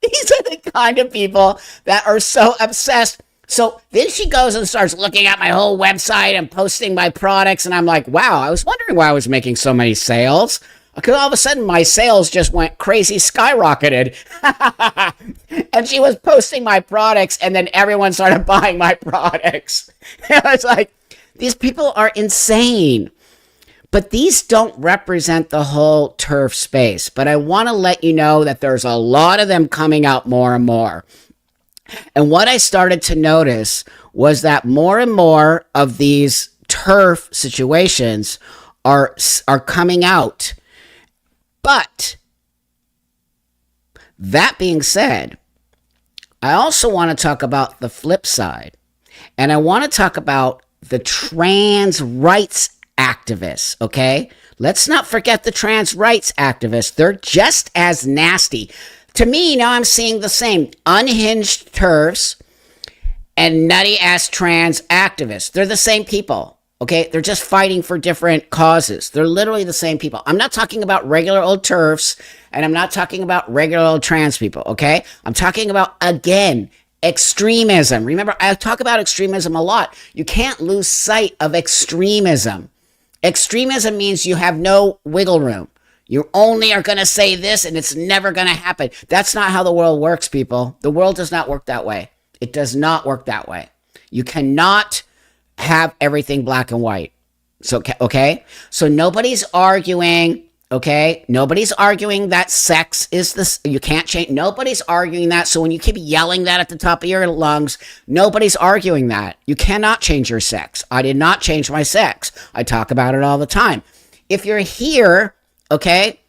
these are the kind of people that are so obsessed. So then she goes and starts looking at my whole website and posting my products. And I'm like, wow, I was wondering why I was making so many sales. Because all of a sudden my sales just went crazy, skyrocketed. And she was posting my products, and then everyone started buying my products. I was like, these people are insane. But these don't represent the whole TERF space. But I want to let you know that there's a lot of them coming out more and more. And what I started to notice was that more and more of these TERF situations are coming out. But that being said, I also want to talk about the flip side. And I want to talk about the trans rights activists, okay? Let's not forget the trans rights activists. They're just as nasty. To me, now I'm seeing the same unhinged TERFs and nutty-ass trans activists. They're the same people. Okay, they're just fighting for different causes. They're literally the same people. I'm not talking about regular old TERFs, and I'm not talking about regular old trans people, okay? I'm talking about, again, extremism. Remember, I talk about extremism a lot. You can't lose sight of extremism. Extremism means you have no wiggle room. You only are going to say this, and it's never going to happen. That's not how the world works, people. The world does not work that way. It does not work that way. You cannot have everything black and white. So, okay? So nobody's arguing, okay? Nobody's arguing that sex is this, you can't change. Nobody's arguing that. So when you keep yelling that at the top of your lungs, nobody's arguing that. You cannot change your sex. I did not change my sex. I talk about it all the time. If you're here, okay,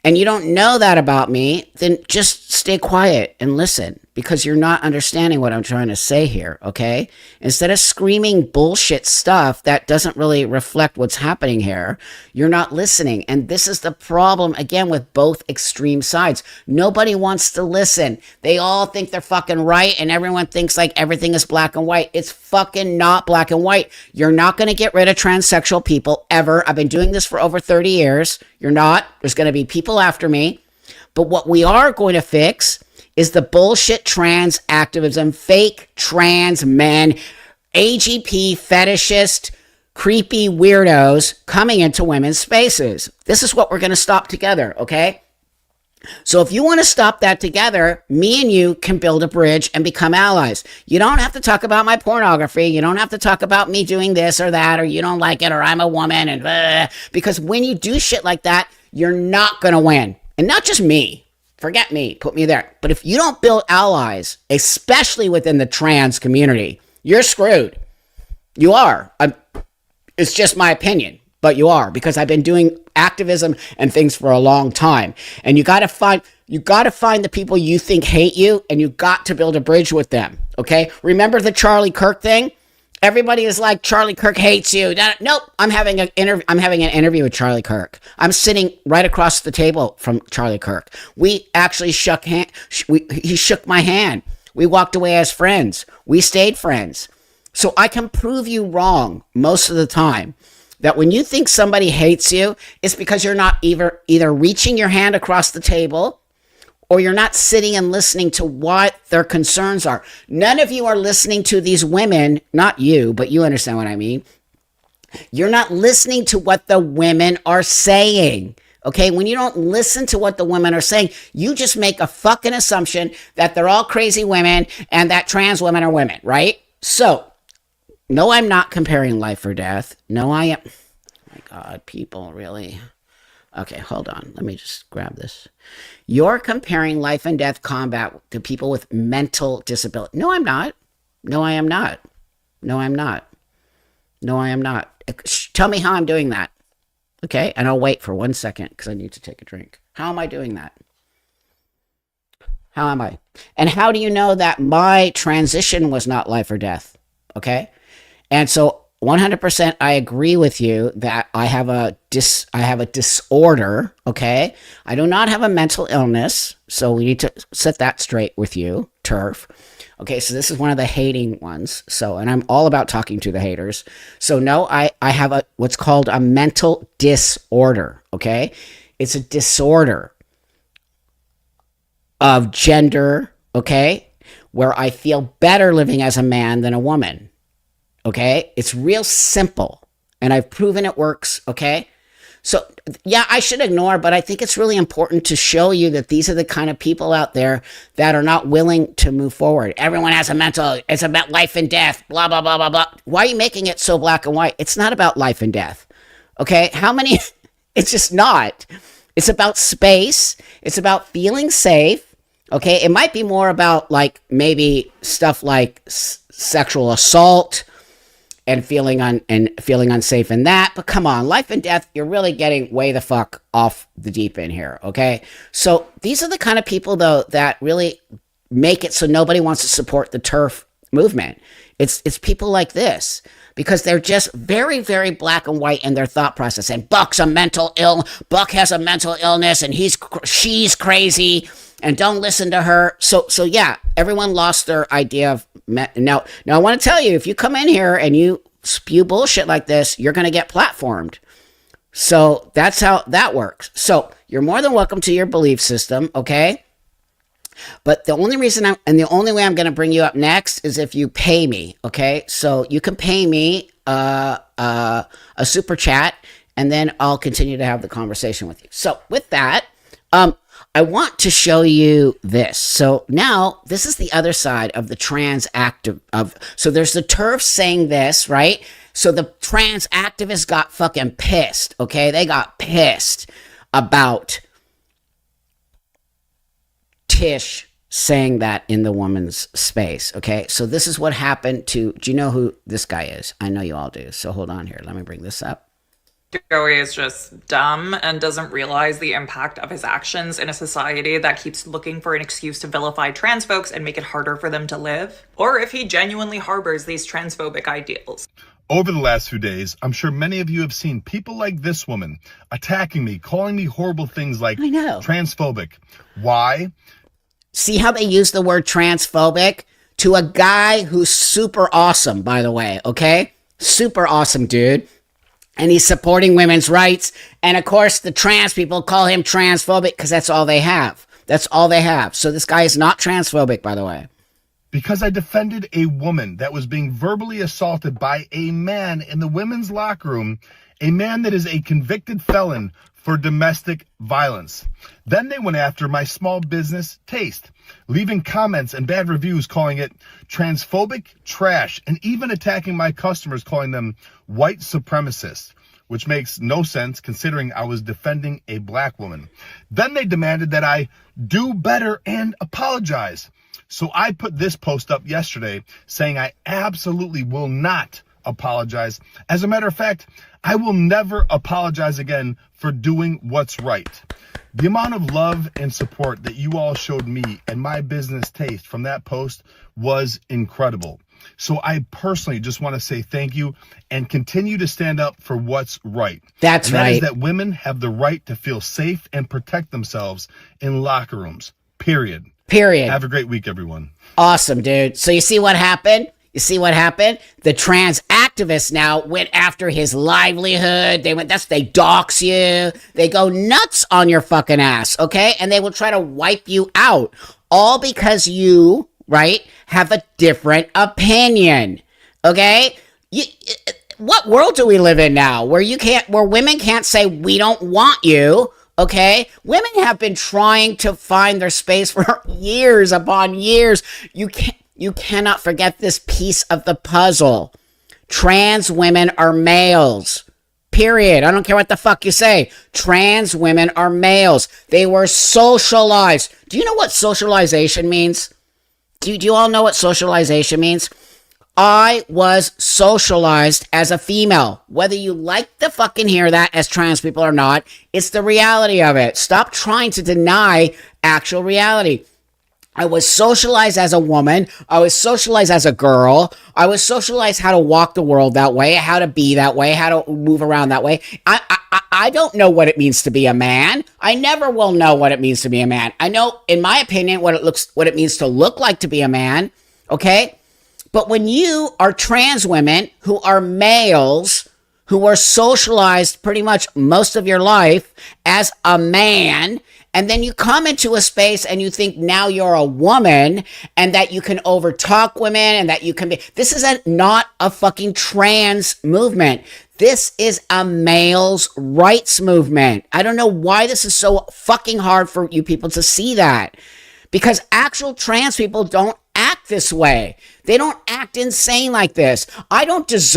and you don't know that about me, then just stay quiet and listen, because you're not understanding what I'm trying to say here, okay? Instead of screaming bullshit stuff that doesn't really reflect what's happening here, you're not listening. And this is the problem, again, with both extreme sides. Nobody wants to listen. They all think they're fucking right, and everyone thinks like everything is black and white. It's fucking not black and white. You're not going to get rid of transsexual people ever. I've been doing this for over 30 years. You're not. There's going to be people after me. But what we are going to fix is the bullshit trans activism, fake trans men, AGP fetishist, creepy weirdos coming into women's spaces. This is what we're going to stop together, okay? So if you want to stop that together, me and you can build a bridge and become allies. You don't have to talk about my pornography. You don't have to talk about me doing this or that, or you don't like it, or I'm a woman, and blah, because when you do shit like that, you're not going to win. And not just me. Forget me. Put me there. But if you don't build allies, especially within the trans community, you're screwed. You are. It's just my opinion, but you are, because I've been doing activism and things for a long time. And you got to find the people you think hate you, and you got to build a bridge with them. Okay? Remember the Charlie Kirk thing? Everybody is like, Charlie Kirk hates you. Nope. I'm having an interview with Charlie Kirk. I'm sitting right across the table from Charlie Kirk. We actually shook hand. He shook my hand. We walked away as friends. We stayed friends. So I can prove you wrong most of the time. That when you think somebody hates you, it's because you're not either reaching your hand across the table, or you're not sitting and listening to what their concerns are. None of you are listening to these women, not you, but you understand what I mean. You're not listening to what the women are saying. Okay, when you don't listen to what the women are saying, you just make a fucking assumption that they're all crazy women and that trans women are women, right? So, no, I'm not comparing life or death. No, I am. Oh my God, people, really? Okay, hold on. Let me just grab this. You're comparing life and death combat to people with mental disability. No, I'm not. No, I am not. No, I'm not. No, I am not. Tell me how I'm doing that. Okay, and I'll wait for 1 second because I need to take a drink. How am I doing that? How am I? And how do you know that my transition was not life or death? Okay, and so 100% I agree with you that I have a disorder, okay? I do not have a mental illness, so we need to set that straight with you, TERF. Okay, so this is one of the hating ones. So, and I'm all about talking to the haters. So no, I have what's called a mental disorder, okay? It's a disorder of gender, okay? where I feel better living as a man than a woman. Okay? It's real simple. And I've proven it works. Okay? So, yeah, I should ignore, but I think it's really important to show you that these are the kind of people out there that are not willing to move forward. Everyone has a mental, it's about life and death, blah, blah, blah, blah, blah. Why are you making it so black and white? It's not about life and death. Okay? How many? It's just not. It's about space. It's about feeling safe. Okay? It might be more about like maybe stuff like sexual assault, and feeling unsafe in that. But come on, life and death, you're really getting way the fuck off the deep end here, okay? So these are the kind of people, though, that really make it so nobody wants to support the TERF movement. It's people like this, because they're just very, very black and white in their thought process. And Buck has a mental illness, and she's crazy, and don't listen to her. So yeah, everyone lost their idea of now I want to tell you, if you come in here and you spew bullshit like this, you're going to get platformed. So that's how that works. So you're more than welcome to your belief system, okay? But the only reason the only way I'm going to bring you up next is if you pay me, okay? So you can pay me a super chat, and then I'll continue to have the conversation with you. So with that, I want to show you this. So now this is the other side of the trans active of. So there's the TERFs saying this, right? So the trans activists got fucking pissed. Okay, they got pissed about Tish saying that in the woman's space. Okay, so this is what happened to. Do you know who this guy is? I know you all do. So hold on here. Let me bring this up. Joey is just dumb and doesn't realize the impact of his actions in a society that keeps looking for an excuse to vilify trans folks and make it harder for them to live, or if he genuinely harbors these transphobic ideals. Over the last few days, I'm sure many of you have seen people like this woman attacking me, calling me horrible things like transphobic. Why? See how they use the word transphobic to a guy who's super awesome, by the way, okay? Super awesome, dude. And he's supporting women's rights. And of course, the trans people call him transphobic because that's all they have. That's all they have. So this guy is not transphobic, by the way. Because I defended a woman that was being verbally assaulted by a man in the women's locker room, a man that is a convicted felon for domestic violence. Then they went after my small business Taste, leaving comments and bad reviews calling it transphobic, trash, and even attacking my customers, calling them white supremacists, which makes no sense considering I was defending a black woman. Then they demanded that I do better and apologize. So I put this post up yesterday saying I absolutely will not apologize. As a matter of fact, I will never apologize again for doing what's right. The amount of love and support that you all showed me and my business Taste from that post was incredible. So I personally just want to say thank you and continue to stand up for what's right. That's right. That is that women have the right to feel safe and protect themselves in locker rooms. Period. Have a great week, everyone. Awesome, dude. So you see what happened? The trans activists now went after his livelihood. They dox you. They go nuts on your fucking ass, okay? And they will try to wipe you out. All because you, right, have a different opinion, okay? What world do we live in now where women can't say we don't want you? Okay, women have been trying to find their space for years upon years. You cannot forget this piece of the puzzle. Trans women are males. Period. I don't care what the fuck you say. Trans women are males. They were socialized. Do you know what socialization means? Do you all know what socialization means? I was socialized as a female. Whether you like to fucking hear that as trans people or not, it's the reality of it. Stop trying to deny actual reality. I was socialized as a woman. I was socialized as a girl. I was socialized how to walk the world that way, how to be that way, how to move around that way. I don't know what it means to be a man. I never will know what it means to be a man. I know, in my opinion, what it means to look like to be a man. Okay? But when you are trans women who are males, who were socialized pretty much most of your life as a man, and then you come into a space and you think now you're a woman and that you can overtalk women and that you can be. This is not a fucking trans movement. This is a male's rights movement. I don't know why this is so fucking hard for you people to see that. Because actual trans people don't act this way. They don't act insane like this. I just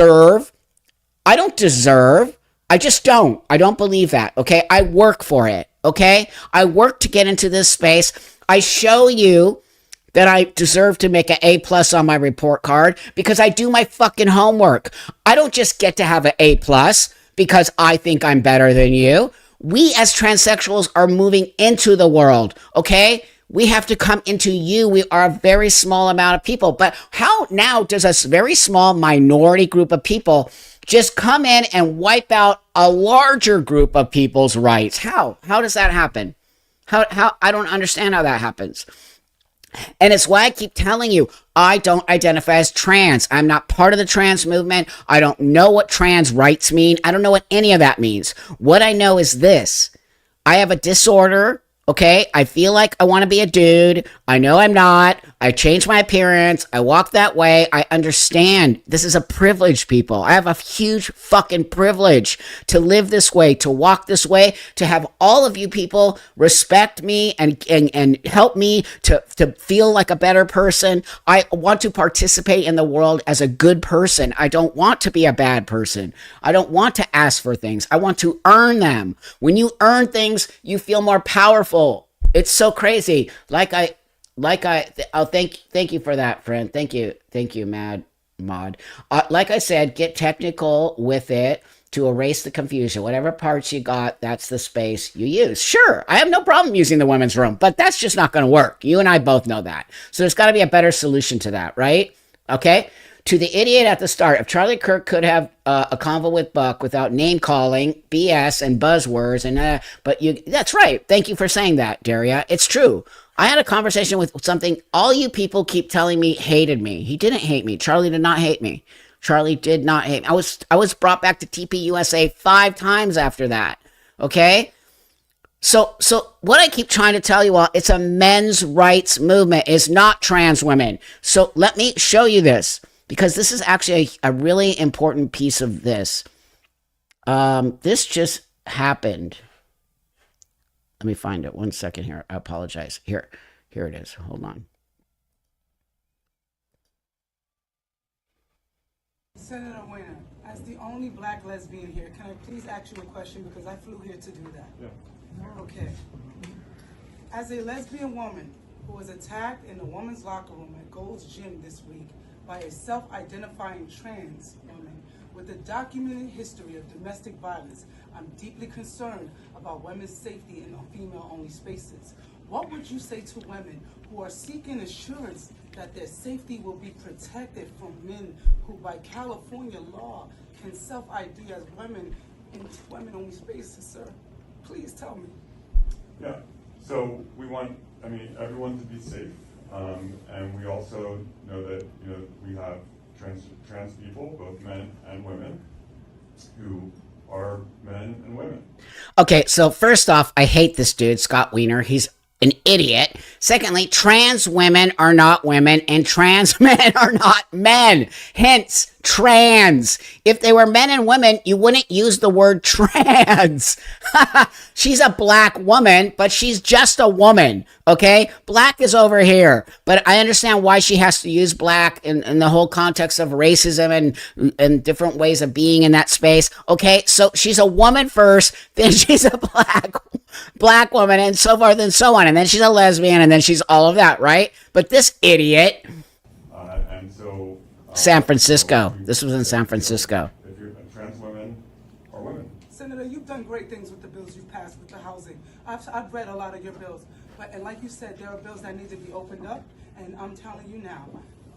don't. I don't believe that, okay? I work for it, okay? I work to get into this space. I show you that I deserve to make an A+ on my report card because I do my fucking homework. I don't just get to have an A+ because I think I'm better than you. We as transsexuals are moving into the world, okay? We have to come into you. We are a very small amount of people. But how now does a very small minority group of people just come in and wipe out a larger group of people's rights? How? How does that happen? How? I don't understand how that happens. And it's why I keep telling you, I don't identify as trans. I'm not part of the trans movement. I don't know what trans rights mean. I don't know what any of that means. What I know is this. I have a disorder. Okay, I feel like I want to be a dude. I know I'm not. I changed my appearance. I walk that way. I understand. This is a privilege, people. I have a huge fucking privilege to live this way, to walk this way, to have all of you people respect me and help me to feel like a better person. I want to participate in the world as a good person. I don't want to be a bad person. I don't want to ask for things. I want to earn them. When you earn things, you feel more powerful. It's so crazy. Thank you for that, friend. Thank you, Mod. Like I said, get technical with it to erase the confusion. Whatever parts you got, that's the space you use. Sure, I have no problem using the women's room, but that's just not going to work. You and I both know that. So there's got to be a better solution to that, right? Okay. To the idiot at the start, if Charlie Kirk could have a convo with Buck without name calling, BS, and buzzwords, that's right. Thank you for saying that, Daria. It's true. I had a conversation with something all you people keep telling me hated me. He didn't hate me. Charlie did not hate me. Charlie did not hate me. I was brought back to TPUSA 5 times after that. Okay? So what I keep trying to tell you all, it's a men's rights movement. It's not trans women. So let me show you this. Because this is actually a really important piece of this. This just happened. Let me find it. 1 second here. I apologize. Here it is. Hold on. Senator Winner, as the only black lesbian here, can I please ask you a question because I flew here to do that? Yeah. Okay. As a lesbian woman who was attacked in the women's locker room at Gold's Gym this week by a self-identifying trans woman with a documented history of domestic violence, I'm deeply concerned about women's safety in female-only spaces. What would you say to women who are seeking assurance that their safety will be protected from men who, by California law, can self-ID as women in women-only spaces, sir? Please tell me. Yeah, so we want, everyone to be safe. And we also know that we have trans people, both men and women, who are men and women. Okay, so first off, I hate this dude, Scott Wiener. He's an idiot. Secondly, trans women are not women and trans men are not men. Hence, trans. If they were men and women, you wouldn't use the word trans. She's a black woman, but she's just a woman, okay? Black is over here, but I understand why she has to use black in the whole context of racism and different ways of being in that space, okay? So she's a woman first, then she's a black woman, and so forth and so on, and then she's a lesbian, and then she's all of that, right? But this idiot... San Francisco. This was in San Francisco. If you're trans women or women. Senator, you've done great things with the bills you've passed with the housing. I've read a lot of your bills. And like you said, there are bills that need to be opened up. And I'm telling you now,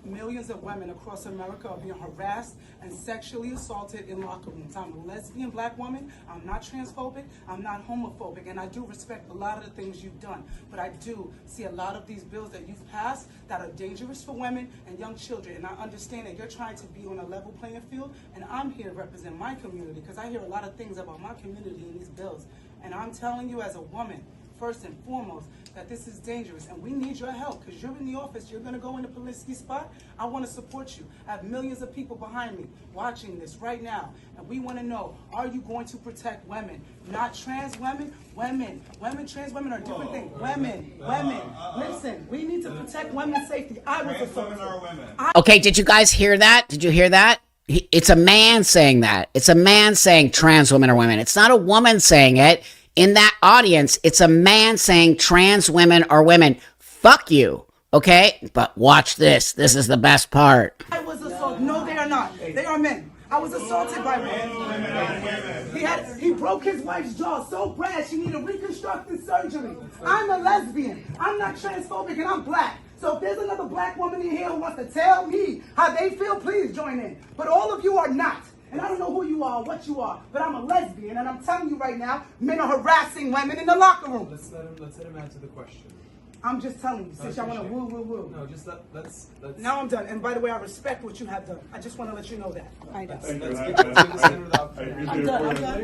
millions of women across America are being harassed and sexually assaulted in locker rooms. I'm a lesbian black woman. I'm not transphobic. I'm not homophobic. And I do respect a lot of the things you've done. But I do see a lot of these bills that you've passed that are dangerous for women and young children. And I understand that you're trying to be on a level playing field. And I'm here to represent my community because I hear a lot of things about my community in these bills. And I'm telling you as a woman, first and foremost, that this is dangerous and we need your help because you're in the office, you're gonna go in the Polisky spot. I wanna support you. I have millions of people behind me watching this right now and we wanna know, are you going to protect women? Not trans women, women. Trans women are different things. Women. Listen, we need to protect women's safety. I was assaulted. Okay, did you guys hear that? Did you hear that? It's a man saying that. It's a man saying trans women are women. It's not a woman saying it. In that audience, it's a man saying trans women are women. Fuck you, okay? But watch this. This is the best part. I was assaulted. No, they are not. They are men. I was assaulted by men. He broke his wife's jaw so bad she needed reconstructive surgery. I'm a lesbian. I'm not transphobic and I'm black. So if there's another black woman in here who wants to tell me how they feel, please join in. But all of you are not. And I don't know who you are or what you are, but I'm a lesbian, and I'm telling you right now, men are harassing women in the locker room. Let's let him answer the question. I'm just telling you, since y'all want to woo. No, just let's. Now I'm done. And by the way, I respect what you have done. I just want to let you know that. Thank you.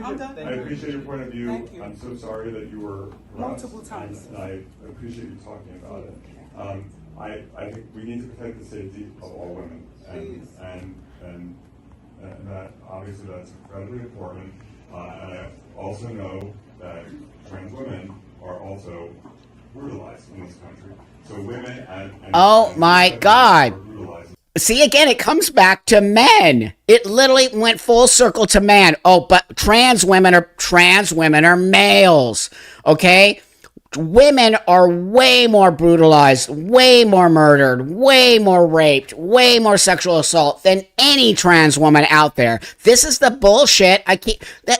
I'm done. I appreciate your point of view. Thank you. I'm so sorry that you were harassed, Multiple times. and I appreciate you talking about it. I think we need to protect the safety of all women, and that obviously that's incredibly important. And I also know that trans women are also brutalized in this country. So women and Oh my God. See, again, it comes back to men. It literally went full circle to man. Oh, but trans women are males. Okay? Women are way more brutalized, way more murdered, way more raped, way more sexual assault than any trans woman out there. This is the bullshit.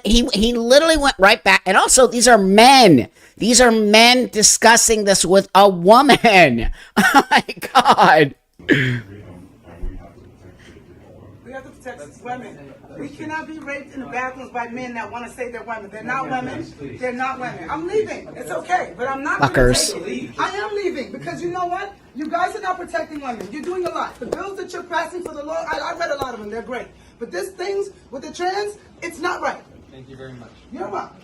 He literally went right back. And also, these are men. These are men discussing this with a woman. Oh my God. We have to protect women. We cannot be raped in the bathrooms by men that want to say they're women. They're not women. They're not women. I'm leaving. It's okay, but I'm not going to take it. I am leaving because you know what? You guys are not protecting women. You're doing a lot. The bills that you're passing for the law, I read a lot of them. They're great. But this things with the trans, it's not right. Thank you very much. You're welcome.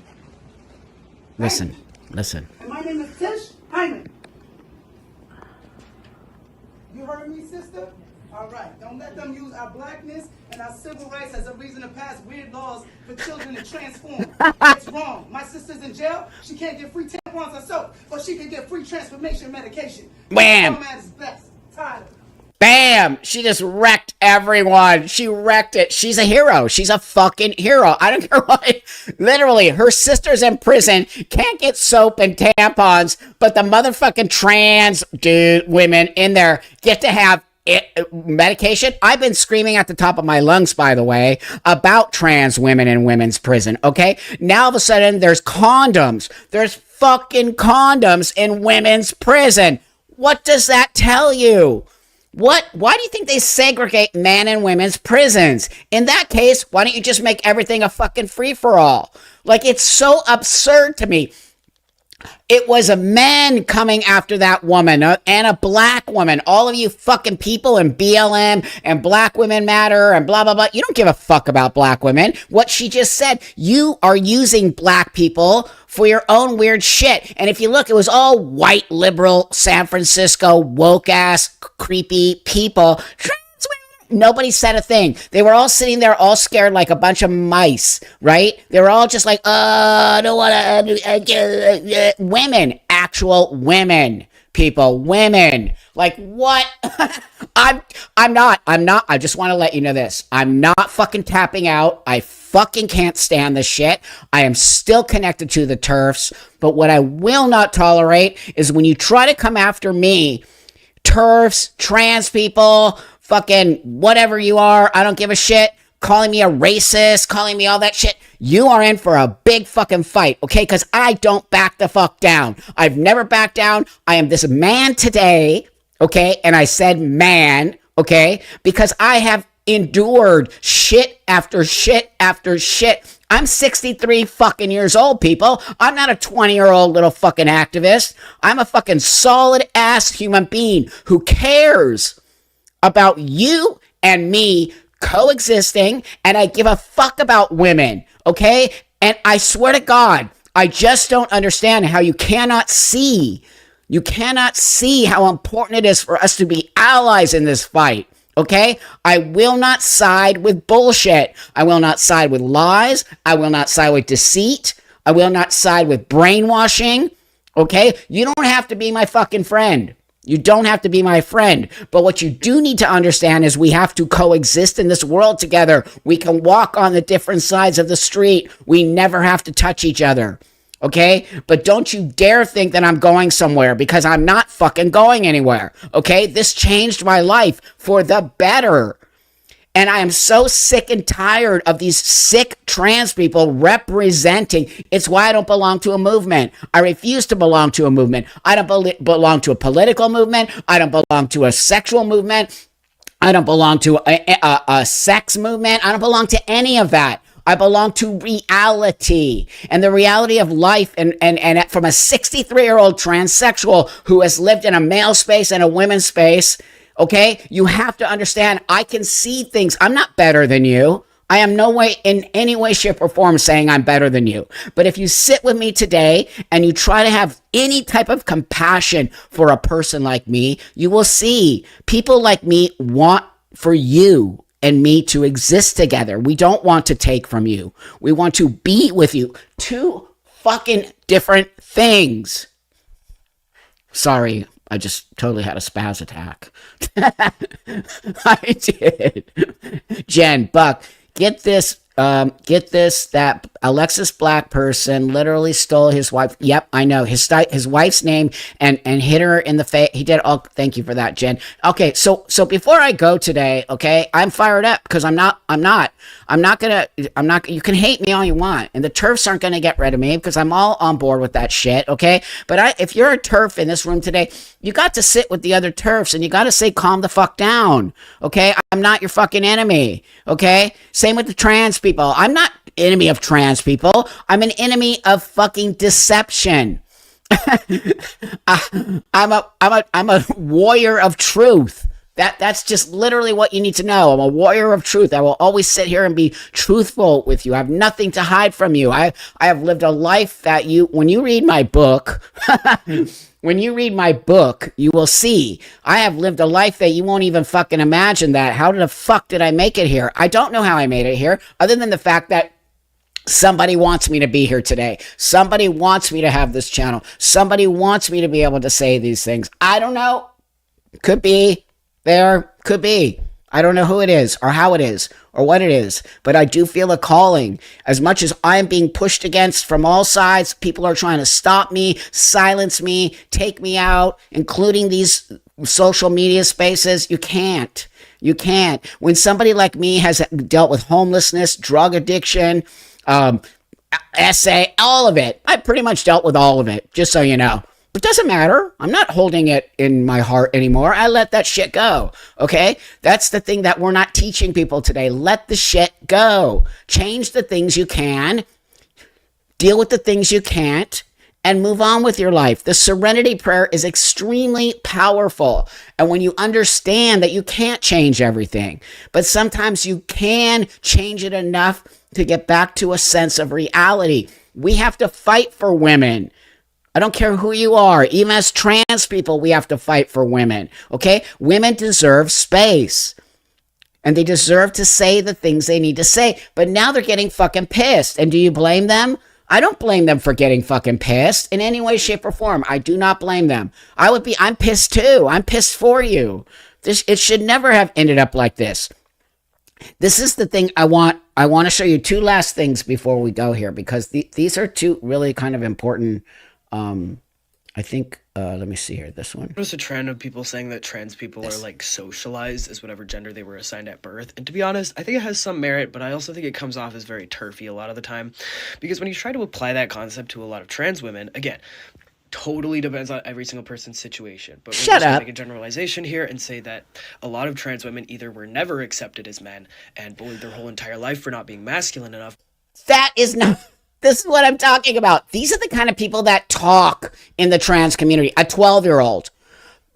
Listen. And my name is Tish Hyman. You heard me, sister? All right. Don't let them use our blackness and our civil rights as a reason to pass weird laws for children to transform. It's wrong. My sister's in jail. She can't get free tampons or soap, but she can get free transformation medication. Wham! Is best. Tired of it. Bam! She just wrecked everyone. She wrecked it. She's a hero. She's a fucking hero. I don't care what. Literally, her sister's in prison, can't get soap and tampons, but the motherfucking trans women in there get to have medication. I've been screaming at the top of my lungs, by the way, about trans women in women's prison, okay? Now all of a sudden, there's condoms. There's fucking condoms in women's prison. What does that tell you? Why do you think they segregate men and women's prisons? In that case, why don't you just make everything a fucking free-for-all? Like, it's so absurd to me. It was a man coming after that woman and a black woman. All of you fucking people in BLM and Black Women Matter and blah, blah, blah. You don't give a fuck about black women. What she just said, you are using black people for your own weird shit. And if you look, it was all white, liberal, San Francisco, woke-ass, creepy people. Nobody said a thing. They were all sitting there all scared like a bunch of mice, right? They were all just like, I don't want to, women, actual women, people, women. Like, what? I'm not, I just want to let you know this. I'm not fucking tapping out. I fucking can't stand this shit. I am still connected to the TERFs, but what I will not tolerate is when you try to come after me, TERFs, trans people, fucking whatever you are, I don't give a shit, calling me a racist, calling me all that shit, you are in for a big fucking fight, okay? Because I don't back the fuck down. I've never backed down. I am this man today, okay? And I said man, okay? Because I have endured shit after shit after shit. I'm 63 fucking years old, people. I'm not a 20-year-old little fucking activist. I'm a fucking solid ass human being who cares about you and me coexisting, and I give a fuck about women, okay? And I swear to God, I just don't understand how you cannot see how important it is for us to be allies in this fight. Okay? I will not side with bullshit. I will not side with lies. I will not side with deceit. I will not side with brainwashing. Okay? You don't have to be my fucking friend. You don't have to be my friend. But what you do need to understand is we have to coexist in this world together. We can walk on the different sides of the street. We never have to touch each other. Okay? But don't you dare think that I'm going somewhere, because I'm not fucking going anywhere. Okay? This changed my life for the better. And I am so sick and tired of these sick trans people representing. It's why I don't belong to a movement. I refuse to belong to a movement. I don't belong to a political movement. I don't belong to a sexual movement. I don't belong to a sex movement. I don't belong to any of that. I belong to reality, and the reality of life, and from a 63-year-old transsexual who has lived in a male space and a women's space, okay? You have to understand, I can see things. I'm not better than you. I am no way, in any way, shape, or form saying I'm better than you. But if you sit with me today and you try to have any type of compassion for a person like me, you will see people like me want for you and me to exist together. We don't want to take from you. We want to be with you. Two fucking different things. Sorry, I just totally had a spaz attack. I did. Jen, Buck, get this, that Alexis Black person literally stole his wife. Yep, I know his wife's name and hit her in the face. He did. Oh, thank you for that, Jen. Okay, so before I go today, okay, I'm fired up because I'm not, you can hate me all you want, and the TERFs aren't gonna get rid of me because I'm all on board with that shit, okay? But if you're a TERF in this room today, you got to sit with the other TERFs and you got to say, calm the fuck down, okay? I'm not your fucking enemy, okay? Same with the trans people. I'm not enemy of trans people. I'm an enemy of fucking deception. I'm a warrior of truth. That's just literally what you need to know. I'm a warrior of truth. I will always sit here and be truthful with you. I have nothing to hide from you. I have lived a life that when you read my book, when you read my book, you will see I have lived a life that you won't even fucking imagine that. How the fuck did I make it here? I don't know how I made it here, other than the fact that somebody wants me to be here today. Somebody wants me to have this channel. Somebody wants me to be able to say these things. I don't know. Could be. There. Could be. I don't know who it is or how it is or what it is, but I do feel a calling. As much as I am being pushed against from all sides, people are trying to stop me, silence me, take me out, including these social media spaces. You can't. You can't. When somebody like me has dealt with homelessness, drug addiction, essay, all of it. I pretty much dealt with all of it, just so you know. But it doesn't matter. I'm not holding it in my heart anymore. I let that shit go. Okay? That's the thing that we're not teaching people today. Let the shit go. Change the things you can. Deal with the things you can't. And move on with your life. The serenity prayer is extremely powerful. And when you understand that you can't change everything, but sometimes you can change it enough to get back to a sense of reality. We have to fight for women. I don't care who you are. Even as trans people, we have to fight for women. Okay? Women deserve space. And they deserve to say the things they need to say. But now they're getting fucking pissed. And do you blame them? I don't blame them for getting fucking pissed in any way, shape, or form. I do not blame them. I'm pissed too. I'm pissed for you. It should never have ended up like this. This is the thing I want to show you two last things before we go here, because these are two really kind of important, I think, let me see here, this one. There's a trend of people saying that trans people are like socialized as whatever gender they were assigned at birth. And to be honest, I think it has some merit, but I also think it comes off as very turfy a lot of the time. Because when you try to apply that concept to a lot of trans women, again, totally depends on every single person's situation. But we're Shut just gonna up. make a generalization here and say that a lot of trans women either were never accepted as men and bullied their whole entire life for not being masculine enough. That is not. This is what I'm talking about. These are the kind of people that talk in the trans community. A 12-year-old.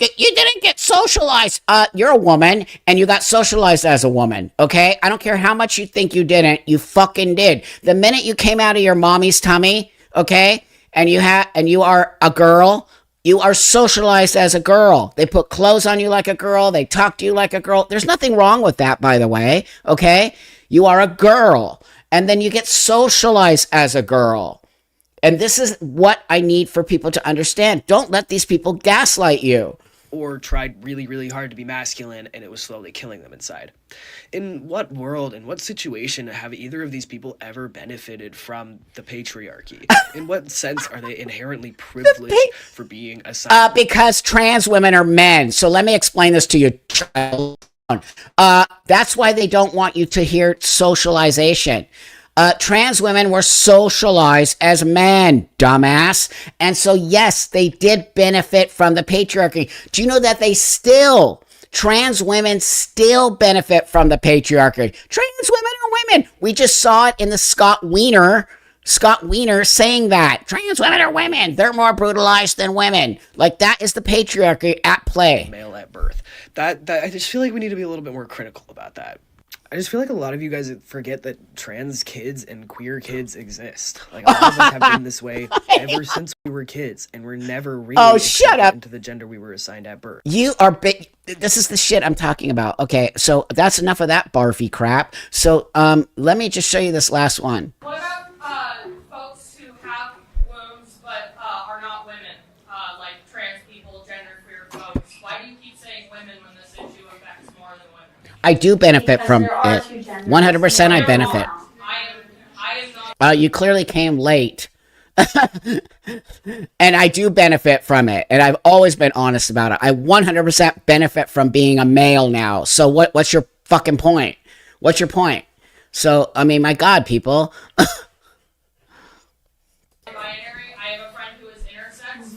You didn't get socialized. You're a woman, and you got socialized as a woman, okay? I don't care how much you think you didn't. You fucking did. The minute you came out of your mommy's tummy, okay, and you are a girl, you are socialized as a girl. They put clothes on you like a girl. They talk to you like a girl. There's nothing wrong with that, by the way, okay? You are a girl, and then you get socialized as a girl. And this is what I need for people to understand. Don't let these people gaslight you. Or tried really, really hard to be masculine and it was slowly killing them inside. In what world, in what situation have either of these people ever benefited from the patriarchy? In what sense are they inherently privileged for being assigned? Because trans women are men. So let me explain this to you, child. That's why they don't want you to hear socialization. Trans women were socialized as men, dumbass. And so, yes, they did benefit from the patriarchy. Do you know that trans women still benefit from the patriarchy? Trans women are women. We just saw it in the Scott Wiener saying that. Trans women are women. They're more brutalized than women. Like, that is the patriarchy at play. Male at birth. That I just feel like we need to be a little bit more critical about that. I just feel like a lot of you guys forget that trans kids and queer kids exist. Like, a lot of us have been this way ever since we were kids, and we're never really shut up. into the gender we were assigned at birth. You are big. This is the shit I'm talking about. Okay, so that's enough of that barfy crap. So let me just show you this last one. What about folks who have wombs but are not women, like trans people, genderqueer folks? Why do you keep saying women when this issue affects more than women? I do benefit from it. 100% I benefit. I am not. You clearly came late. And I do benefit from it. And I've always been honest about it. I 100% benefit from being a male now. So what's your fucking point? What's your point? So, I mean, my God, people. Binary. I have a friend who is intersex.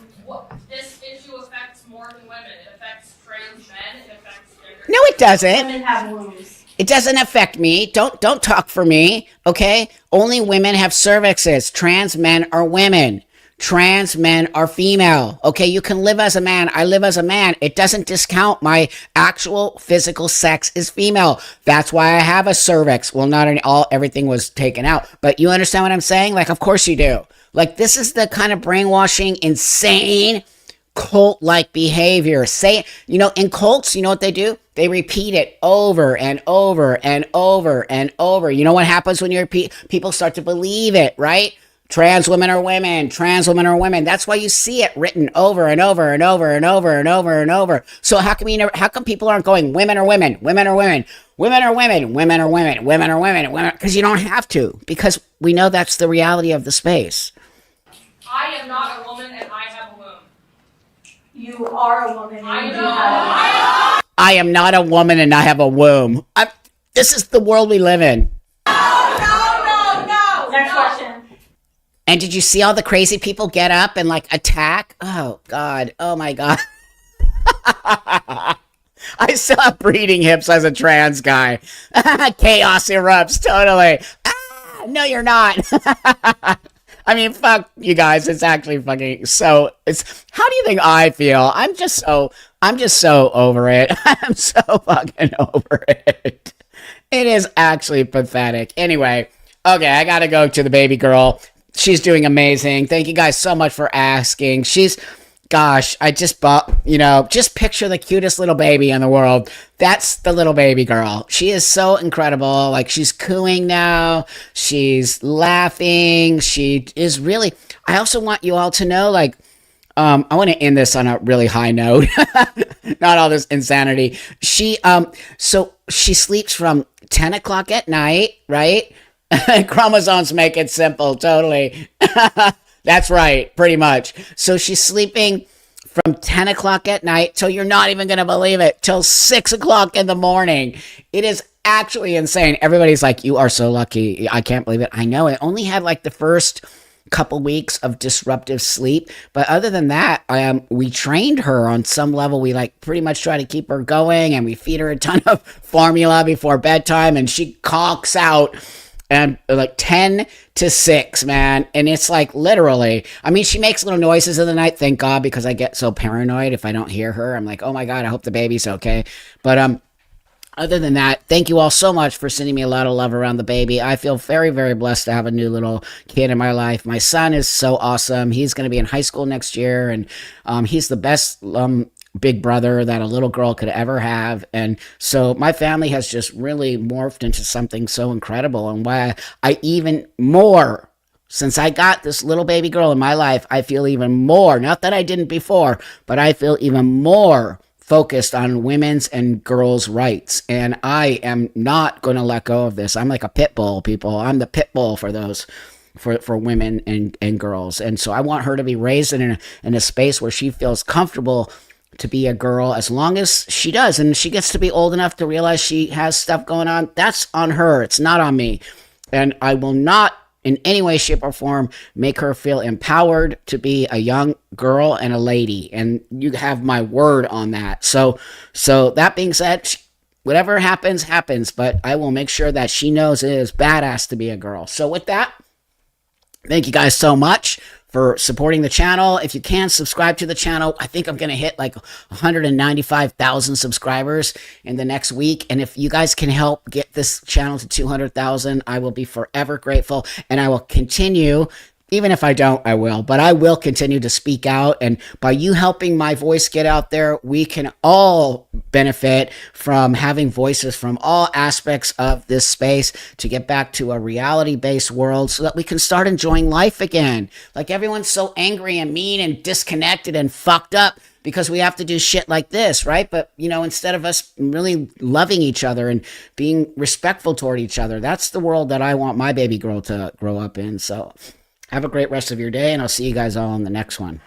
This issue affects more than women. It affects trans men. It affects gender. No, it doesn't. Women have wombs. It doesn't affect me. Don't talk for me, okay? Only women have cervixes. Trans men are women. Trans men are female. Okay, you can live as a man. I live as a man. It doesn't discount my actual physical sex is female. That's why I have a cervix. Well, not in all, everything was taken out. But you understand what I'm saying? Like, of course you do. Like, this is the kind of brainwashing, insane, cult-like behavior. In cults, you know what they do? They repeat it over and over and over and over. You know what happens when you repeat? People start to believe it, right? Trans women are women. Trans women are women. That's why you see it written over and over and over and over and over and over. So how come people aren't going women are women, women are women, women are women, women are women, women are women, women? Because you don't have to. Because we know that's the reality of the space. I am not a woman and I have a womb. You are a woman. And I you do know. have I am not a woman and I have a womb. This is the world we live in. No. Next question. And did you see all the crazy people get up and like attack? Oh God. Oh my God. I still have breeding hips as a trans guy. Chaos erupts totally. No, you're not. I mean, fuck you guys. It's actually fucking so. How do you think I feel? I'm just so over it. I'm so fucking over it. It is actually pathetic. Anyway, okay, I gotta go to the baby girl. She's doing amazing. Thank you guys so much for asking. I just bought, just picture the cutest little baby in the world. That's the little baby girl. She is so incredible. Like, she's cooing now. She's laughing. She is really, I also want you all to know, like, I want to end this on a really high note. Not all this insanity. So she sleeps from 10 o'clock at night, right? Chromosomes make it simple, totally. That's right, pretty much. So she's sleeping from 10 o'clock at night till you're not even going to believe it, till 6 o'clock in the morning. It is actually insane. Everybody's like, you are so lucky. I can't believe it. I know. It only had like the first couple weeks of disruptive sleep. But other than that, we trained her on some level. We like pretty much try to keep her going, and we feed her a ton of formula before bedtime, and she conks out and like 10 to 6, man. And it's like literally, I mean, she makes little noises in the night, thank God, because I get so paranoid if I don't hear her. I'm like, oh my God, I hope the baby's okay. But other than that, thank you all so much for sending me a lot of love around the baby. I feel very, very blessed to have a new little kid in my life. My son is so awesome. He's going to be in high school next year, and he's the best big brother that a little girl could ever have. And so my family has just really morphed into something so incredible. And why I even more, since I got this little baby girl in my life, I feel even more, not that I didn't before, but I feel even more focused on women's and girls' rights. And I am not going to let go of this. I'm like a pit bull, people. I'm the pit bull for those, for women and girls. And so I want her to be raised in a space where she feels comfortable to be a girl, as long as she does. And she gets to be old enough to realize she has stuff going on. That's on her. It's not on me. And I will not in any way, shape, or form make her feel empowered to be a young girl and a lady. And you have my word on that. So that being said, whatever happens, happens. But I will make sure that she knows it is badass to be a girl. So with that, thank you guys so much for supporting the channel. If you can, subscribe to the channel. I think I'm going to hit like 195,000 subscribers in the next week. And if you guys can help get this channel to 200,000, I will be forever grateful. And I will continue, even if I don't, I will, but I will continue to speak out. And by you helping my voice get out there, we can all benefit from having voices from all aspects of this space to get back to a reality-based world so that we can start enjoying life again. Like, everyone's so angry and mean and disconnected and fucked up because we have to do shit like this, right? But, you know, instead of us really loving each other and being respectful toward each other, that's the world that I want my baby girl to grow up in. So have a great rest of your day, and I'll see you guys all in the next one.